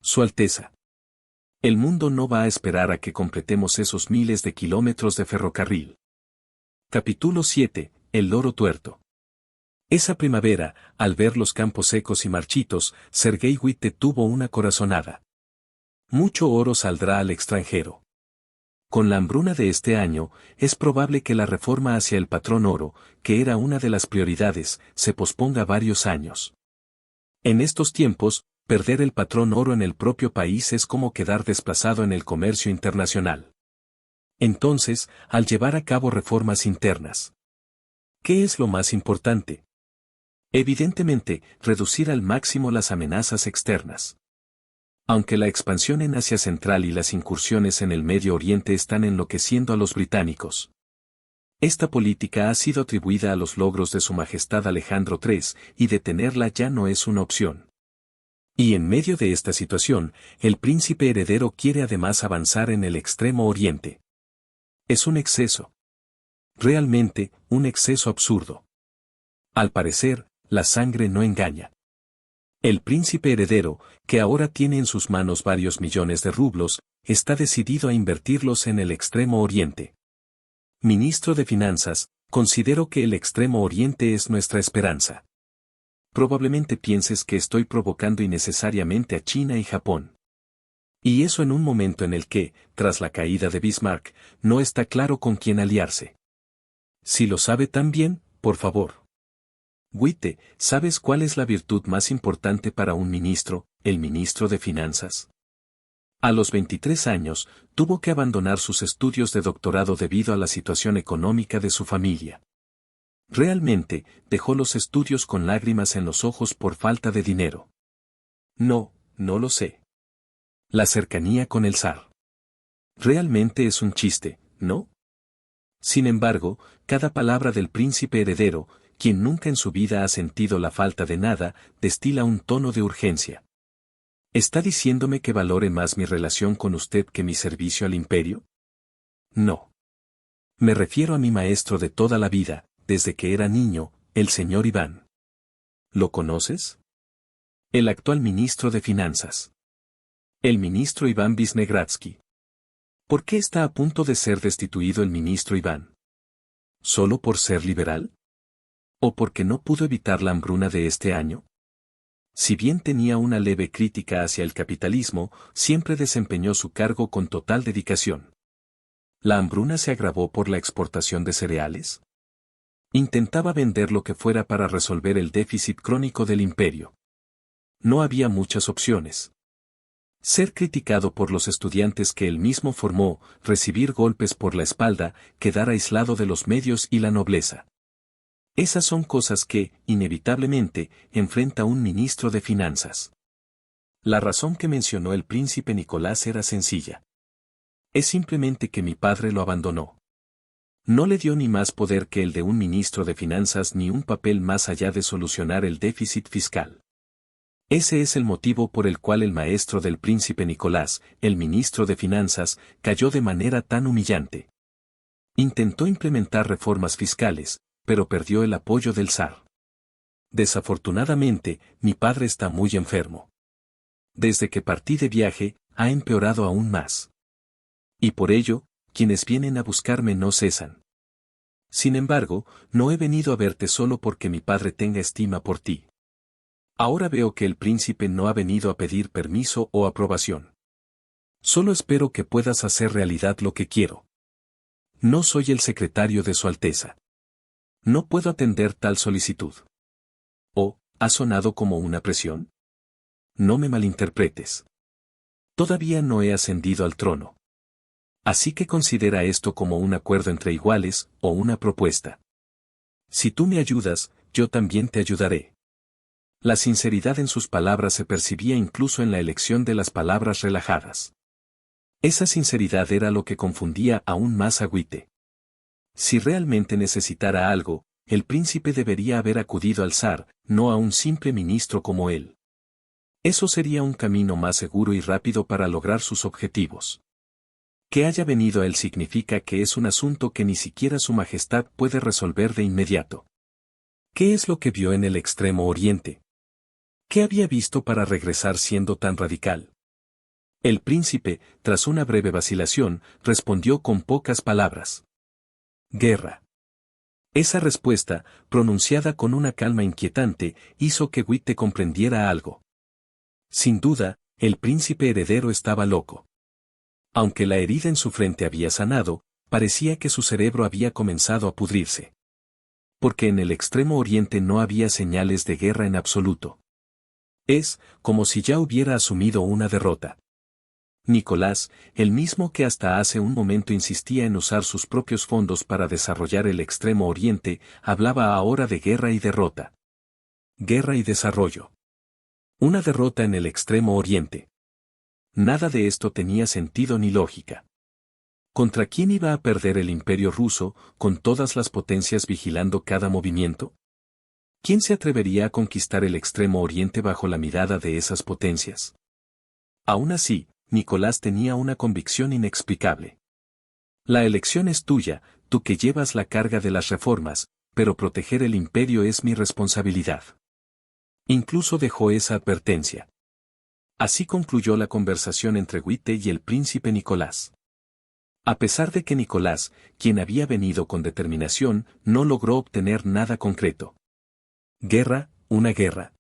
B: Su Alteza. El mundo no va a esperar a que completemos esos miles de kilómetros de ferrocarril. Capítulo 7. El loro tuerto. Esa primavera, al ver los campos secos y marchitos, Sergei Witte tuvo una corazonada. Mucho oro saldrá al extranjero. Con la hambruna de este año, es probable que la reforma hacia el patrón oro, que era una de las prioridades, se posponga varios años. En estos tiempos, perder el patrón oro en el propio país es como quedar desplazado en el comercio internacional. Entonces, al llevar a cabo reformas internas, ¿qué es lo más importante? Evidentemente, reducir al máximo las amenazas externas. Aunque la expansión en Asia Central y las incursiones en el Medio Oriente están enloqueciendo a los británicos. Esta política ha sido atribuida a los logros de Su Majestad Alejandro III, y detenerla ya no es una opción. Y en medio de esta situación, el príncipe heredero quiere además avanzar en el Extremo Oriente. Es un exceso. Realmente, un exceso absurdo. Al parecer, la sangre no engaña. El príncipe heredero, que ahora tiene en sus manos varios millones de rublos, está decidido a invertirlos en el Extremo Oriente. Ministro de Finanzas, considero que el Extremo Oriente es nuestra esperanza. Probablemente pienses que estoy provocando innecesariamente a China y Japón. Y eso en un momento en el que, tras la caída de Bismarck, no está claro con quién aliarse. Si lo sabe tan bien, por favor. Witte, ¿sabes cuál es la virtud más importante para un ministro, el ministro de Finanzas? A los 23 años, tuvo que abandonar sus estudios de doctorado debido a la situación económica de su familia. Realmente, dejó los estudios con lágrimas en los ojos por falta de dinero. No lo sé. La cercanía con el zar. Realmente es un chiste, ¿no? Sin embargo, cada palabra del príncipe heredero, quien nunca en su vida ha sentido la falta de nada, destila un tono de urgencia. ¿Está diciéndome que valore más mi relación con usted que mi servicio al imperio? No. Me refiero a mi maestro de toda la vida, desde que era niño, el señor Iván. ¿Lo conoces? El actual ministro de Finanzas. El ministro Iván Visnegradsky. ¿Por qué está a punto de ser destituido el ministro Iván? ¿Solo por ser liberal? ¿O porque no pudo evitar la hambruna de este año? Si bien tenía una leve crítica hacia el capitalismo, siempre desempeñó su cargo con total dedicación. ¿La hambruna se agravó por la exportación de cereales? Intentaba vender lo que fuera para resolver el déficit crónico del imperio. No había muchas opciones. Ser criticado por los estudiantes que él mismo formó, recibir golpes por la espalda, quedar aislado de los medios y la nobleza. Esas son cosas que, inevitablemente, enfrenta un ministro de finanzas. La razón que mencionó el príncipe Nicolás era sencilla. Es simplemente que mi padre lo abandonó. No le dio ni más poder que el de un ministro de finanzas ni un papel más allá de solucionar el déficit fiscal. Ese es el motivo por el cual el maestro del príncipe Nicolás, el ministro de finanzas, cayó de manera tan humillante. Intentó implementar reformas fiscales, pero perdió el apoyo del zar. Desafortunadamente, mi padre está muy enfermo. Desde que partí de viaje, ha empeorado aún más. Y por ello, quienes vienen a buscarme no cesan. Sin embargo, no he venido a verte solo porque mi padre tenga estima por ti. Ahora veo que el príncipe no ha venido a pedir permiso o aprobación. Solo espero que puedas hacer realidad lo que quiero. No soy el secretario de Su Alteza. No puedo atender tal solicitud. ¿O, ha sonado como una presión? No me malinterpretes. Todavía no he ascendido al trono. Así que considera esto como un acuerdo entre iguales, o una propuesta. Si tú me ayudas, yo también te ayudaré. La sinceridad en sus palabras se percibía incluso en la elección de las palabras relajadas. Esa sinceridad era lo que confundía aún más a Witte. Si realmente necesitara algo, el príncipe debería haber acudido al zar, no a un simple ministro como él. Eso sería un camino más seguro y rápido para lograr sus objetivos. Que haya venido a él significa que es un asunto que ni siquiera su majestad puede resolver de inmediato. ¿Qué es lo que vio en el Extremo Oriente? ¿Qué había visto para regresar siendo tan radical? El príncipe, tras una breve vacilación, respondió con pocas palabras. Guerra. Esa respuesta, pronunciada con una calma inquietante, hizo que Witte comprendiera algo. Sin duda, el príncipe heredero estaba loco. Aunque la herida en su frente había sanado, parecía que su cerebro había comenzado a pudrirse. Porque en el Extremo Oriente no había señales de guerra en absoluto. Es como si ya hubiera asumido una derrota. Nicolás, el mismo que hasta hace un momento insistía en usar sus propios fondos para desarrollar el Extremo Oriente, hablaba ahora de guerra y derrota. Guerra y desarrollo. Una derrota en el Extremo Oriente. Nada de esto tenía sentido ni lógica. ¿Contra quién iba a perder el Imperio ruso, con todas las potencias vigilando cada movimiento? ¿Quién se atrevería a conquistar el Extremo Oriente bajo la mirada de esas potencias? Aún así, Nicolás tenía una convicción inexplicable. La elección es tuya, tú que llevas la carga de las reformas, pero proteger el imperio es mi responsabilidad. Incluso dejó esa advertencia. Así concluyó la conversación entre Witte y el príncipe Nicolás. A pesar de que Nicolás, quien había venido con determinación, no logró obtener nada concreto. Guerra, una guerra.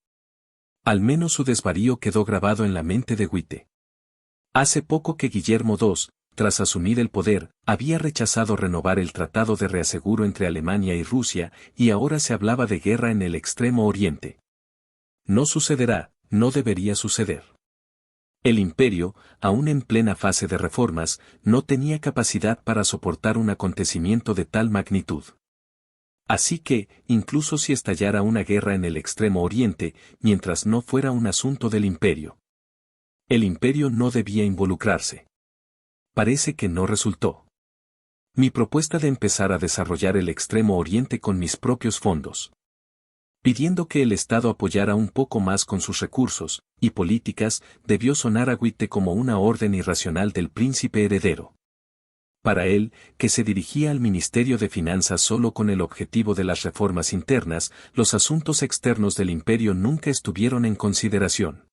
B: Al menos su desvarío quedó grabado en la mente de Witte. Hace poco que Guillermo II, tras asumir el poder, había rechazado renovar el tratado de reaseguro entre Alemania y Rusia, y ahora se hablaba de guerra en el Extremo Oriente. No sucederá, no debería suceder. El imperio, aún en plena fase de reformas, no tenía capacidad para soportar un acontecimiento de tal magnitud. Así que, incluso si estallara una guerra en el Extremo Oriente, mientras no fuera un asunto del imperio, el imperio no debía involucrarse. Parece que no resultó. Mi propuesta de empezar a desarrollar el Extremo Oriente con mis propios fondos, pidiendo que el Estado apoyara un poco más con sus recursos y políticas, debió sonar a Witte como una orden irracional del príncipe heredero. Para él, que se dirigía al Ministerio de Finanzas solo con el objetivo de las reformas internas, los asuntos externos del imperio nunca estuvieron en consideración.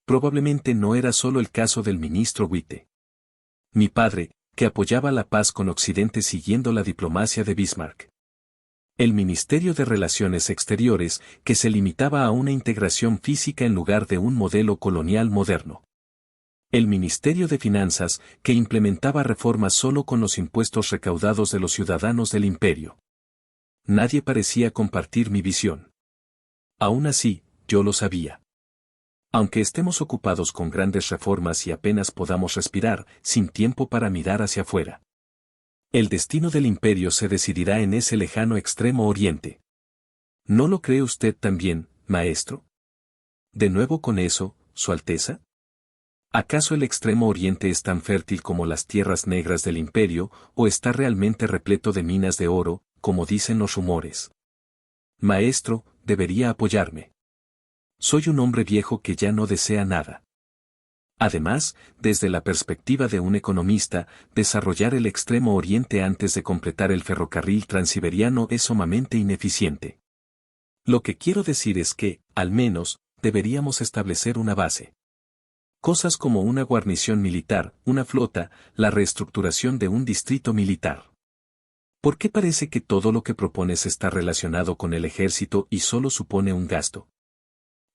B: Probablemente no era solo el caso del ministro Witte. Mi padre, que apoyaba la paz con Occidente siguiendo la diplomacia de Bismarck. El Ministerio de Relaciones Exteriores, que se limitaba a una integración física en lugar de un modelo colonial moderno. El Ministerio de Finanzas, que implementaba reformas solo con los impuestos recaudados de los ciudadanos del imperio. Nadie parecía compartir mi visión. Aún así, yo lo sabía. Aunque estemos ocupados con grandes reformas y apenas podamos respirar, sin tiempo para mirar hacia afuera, el destino del imperio se decidirá en ese lejano Extremo Oriente. ¿No lo cree usted también, maestro? ¿De nuevo con eso, Su Alteza? ¿Acaso el Extremo Oriente es tan fértil como las tierras negras del imperio, o está realmente repleto de minas de oro, como dicen los rumores? Maestro, debería apoyarme. Soy un hombre viejo que ya no desea nada. Además, desde la perspectiva de un economista, desarrollar el Extremo Oriente antes de completar el ferrocarril transiberiano es sumamente ineficiente. Lo que quiero decir es que, al menos, deberíamos establecer una base. Cosas como una guarnición militar, una flota, la reestructuración de un distrito militar. ¿Por qué parece que todo lo que propones está relacionado con el ejército y solo supone un gasto?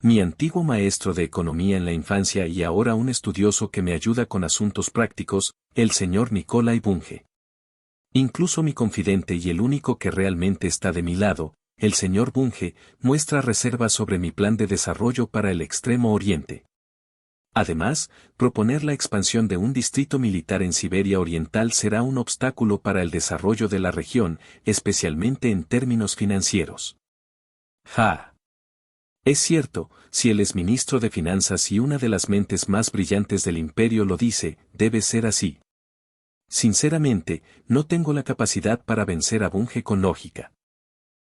B: Mi antiguo maestro de economía en la infancia y ahora un estudioso que me ayuda con asuntos prácticos, el señor Nikolai Bunge. Incluso mi confidente y el único que realmente está de mi lado, el señor Bunge, muestra reservas sobre mi plan de desarrollo para el Extremo Oriente. Además, proponer la expansión de un distrito militar en Siberia Oriental será un obstáculo para el desarrollo de la región, especialmente en términos financieros. ¡Ja! Es cierto, si él es ministro de Finanzas y una de las mentes más brillantes del imperio lo dice, debe ser así. Sinceramente, no tengo la capacidad para vencer a Bunge con lógica.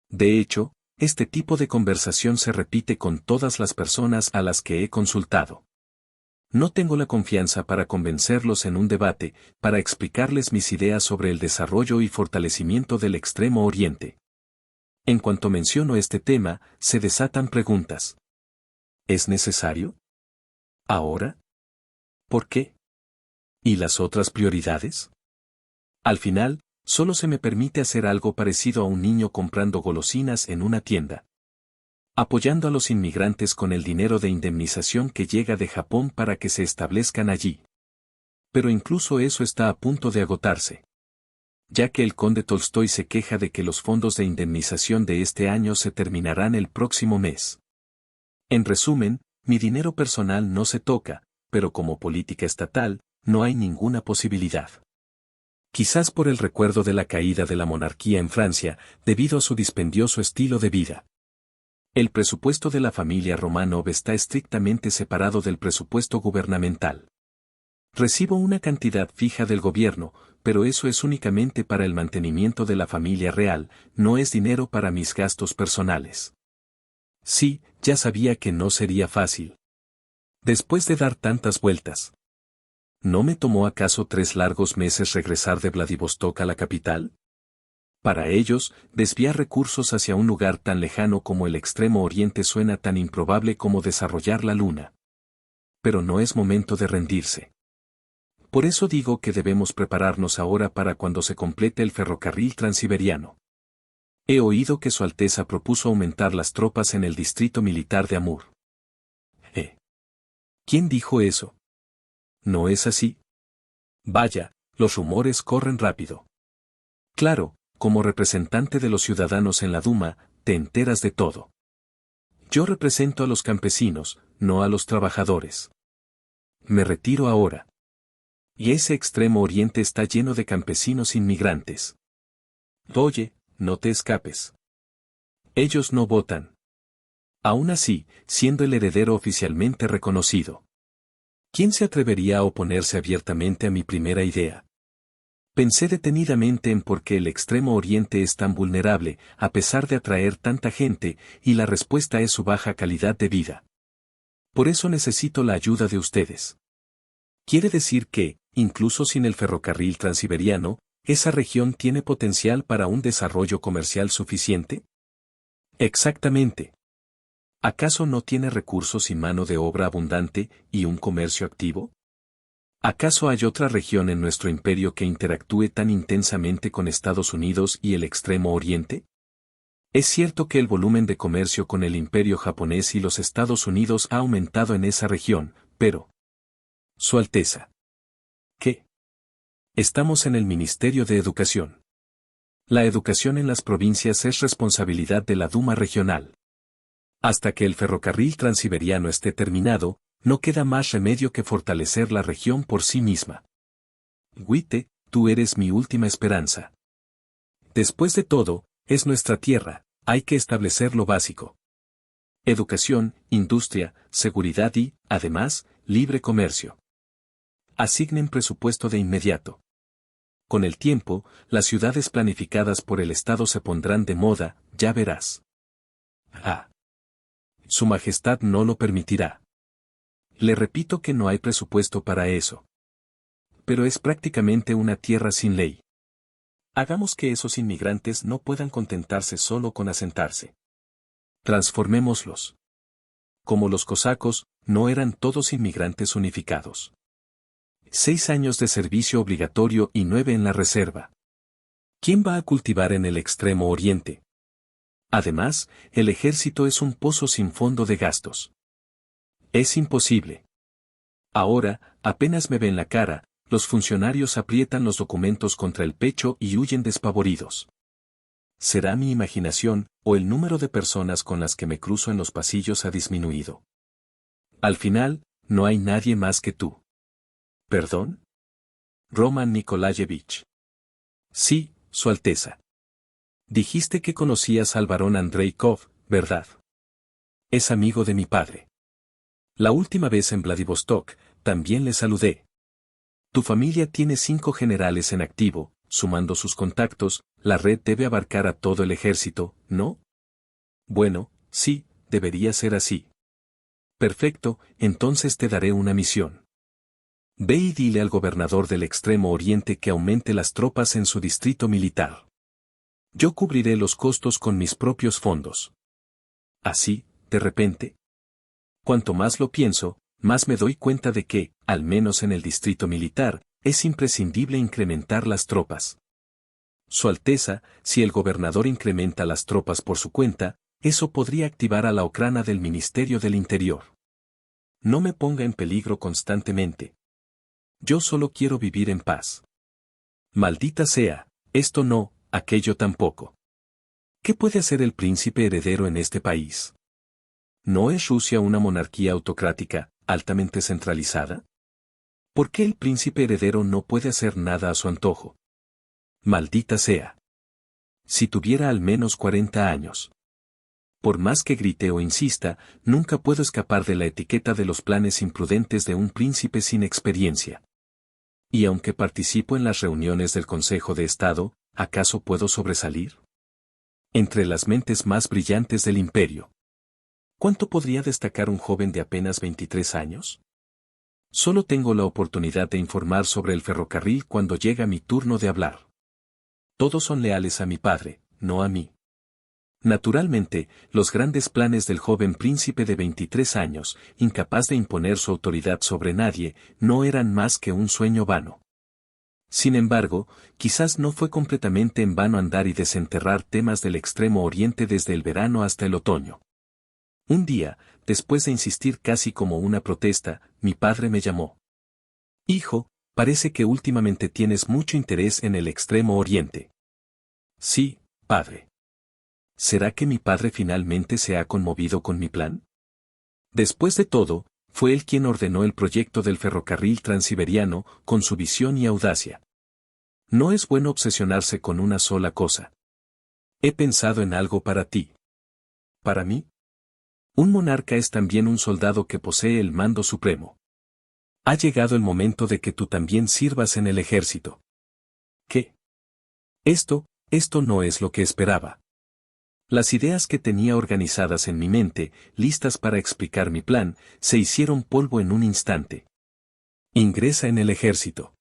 B: De hecho, este tipo de conversación se repite con todas las personas a las que he consultado. No tengo la confianza para convencerlos en un debate, para explicarles mis ideas sobre el desarrollo y fortalecimiento del Extremo Oriente. En cuanto menciono este tema, se desatan preguntas. ¿Es necesario? ¿Ahora? ¿Por qué? ¿Y las otras prioridades? Al final, solo se me permite hacer algo parecido a un niño comprando golosinas en una tienda. Apoyando a los inmigrantes con el dinero de indemnización que llega de Japón para que se establezcan allí. Pero incluso eso está a punto de agotarse. Ya que el conde Tolstoy se queja de que los fondos de indemnización de este año se terminarán el próximo mes. En resumen, mi dinero personal no se toca, pero como política estatal, no hay ninguna posibilidad. Quizás por el recuerdo de la caída de la monarquía en Francia, debido a su dispendioso estilo de vida. El presupuesto de la familia Romanov está estrictamente separado del presupuesto gubernamental. Recibo una cantidad fija del gobierno, pero eso es únicamente para el mantenimiento de la familia real, no es dinero para mis gastos personales. Sí, ya sabía que no sería fácil. Después de dar tantas vueltas. ¿No me tomó acaso 3 largos meses regresar de Vladivostok a la capital? Para ellos, desviar recursos hacia un lugar tan lejano como el Extremo Oriente suena tan improbable como desarrollar la luna. Pero no es momento de rendirse. Por eso digo que debemos prepararnos ahora para cuando se complete el ferrocarril transiberiano. He oído que Su Alteza propuso aumentar las tropas en el distrito militar de Amur. ¿Quién dijo eso? ¿No es así? Vaya, los rumores corren rápido. Claro, como representante de los ciudadanos en la Duma, te enteras de todo. Yo represento a los campesinos, no a los trabajadores. Me retiro ahora. Y ese Extremo Oriente está lleno de campesinos inmigrantes. Oye, no te escapes. Ellos no votan. Aún así, siendo el heredero oficialmente reconocido. ¿Quién se atrevería a oponerse abiertamente a mi primera idea? Pensé detenidamente en por qué el Extremo Oriente es tan vulnerable, a pesar de atraer tanta gente, y la respuesta es su baja calidad de vida. Por eso necesito la ayuda de ustedes. ¿Quiere decir que, incluso sin el ferrocarril transiberiano, esa región tiene potencial para un desarrollo comercial suficiente? Exactamente. ¿Acaso no tiene recursos y mano de obra abundante, y un comercio activo? ¿Acaso hay otra región en nuestro imperio que interactúe tan intensamente con Estados Unidos y el Extremo Oriente? Es cierto que el volumen de comercio con el imperio japonés y los Estados Unidos ha aumentado en esa región, pero... Su Alteza. ¿Qué? Estamos en el Ministerio de Educación. La educación en las provincias es responsabilidad de la Duma regional. Hasta que el ferrocarril transiberiano esté terminado, no queda más remedio que fortalecer la región por sí misma. Witte, tú eres mi última esperanza. Después de todo, es nuestra tierra, hay que establecer lo básico. Educación, industria, seguridad y, además, libre comercio. Asignen presupuesto de inmediato. Con el tiempo, las ciudades planificadas por el Estado se pondrán de moda, ya verás. Su Majestad no lo permitirá. Le repito que no hay presupuesto para eso. Pero es prácticamente una tierra sin ley. Hagamos que esos inmigrantes no puedan contentarse solo con asentarse. Transformémoslos. Como los cosacos, no eran todos inmigrantes unificados. 6 años de servicio obligatorio y 9 en la reserva. ¿Quién va a cultivar en el Extremo Oriente? Además, el ejército es un pozo sin fondo de gastos. Es imposible. Ahora, apenas me ven la cara, los funcionarios aprietan los documentos contra el pecho y huyen despavoridos. ¿Será mi imaginación, o el número de personas con las que me cruzo en los pasillos ha disminuido? Al final, no hay nadie más que tú. ¿Perdón? Roman Nikolayevich. Sí, Su Alteza. Dijiste que conocías al barón Andreikov, ¿verdad? Es amigo de mi padre. La última vez en Vladivostok, también le saludé. Tu familia tiene 5 generales en activo, sumando sus contactos, la red debe abarcar a todo el ejército, ¿no? Bueno, sí, debería ser así. Perfecto, entonces te daré una misión. Ve y dile al gobernador del Extremo Oriente que aumente las tropas en su distrito militar. Yo cubriré los costos con mis propios fondos. Así, de repente. Cuanto más lo pienso, más me doy cuenta de que, al menos en el distrito militar, es imprescindible incrementar las tropas. Su Alteza, si el gobernador incrementa las tropas por su cuenta, eso podría activar a la Ocrana del Ministerio del Interior. No me ponga en peligro constantemente. Yo solo quiero vivir en paz. Maldita sea, esto no, aquello tampoco. ¿Qué puede hacer el príncipe heredero en este país? ¿No es Rusia una monarquía autocrática, altamente centralizada? ¿Por qué el príncipe heredero no puede hacer nada a su antojo? Maldita sea. Si tuviera al menos 40 años. Por más que grite o insista, nunca puedo escapar de la etiqueta de los planes imprudentes de un príncipe sin experiencia. Y aunque participo en las reuniones del Consejo de Estado, ¿acaso puedo sobresalir? Entre las mentes más brillantes del imperio. ¿Cuánto podría destacar un joven de apenas 23 años? Solo tengo la oportunidad de informar sobre el ferrocarril cuando llega mi turno de hablar. Todos son leales a mi padre, no a mí. Naturalmente, los grandes planes del joven príncipe de 23 años, incapaz de imponer su autoridad sobre nadie, no eran más que un sueño vano. Sin embargo, quizás no fue completamente en vano andar y desenterrar temas del Extremo Oriente desde el verano hasta el otoño. Un día, después de insistir casi como una protesta, mi padre me llamó. Hijo, parece que últimamente tienes mucho interés en el Extremo Oriente. Sí, padre. ¿Será que mi padre finalmente se ha conmovido con mi plan? Después de todo, fue él quien ordenó el proyecto del ferrocarril transiberiano, con su visión y audacia. No es bueno obsesionarse con una sola cosa. He pensado en algo para ti. ¿Para mí? Un monarca es también un soldado que posee el mando supremo. Ha llegado el momento de que tú también sirvas en el ejército. ¿Qué? Esto no es lo que esperaba. Las ideas que tenía organizadas en mi mente, listas para explicar mi plan, se hicieron polvo en un instante. Ingresa en el ejército.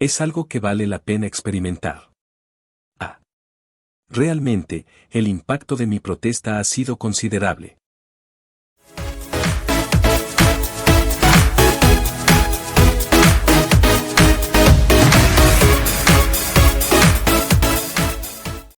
B: Es algo que vale la pena experimentar. Ah. Realmente, el impacto de mi protesta ha sido considerable.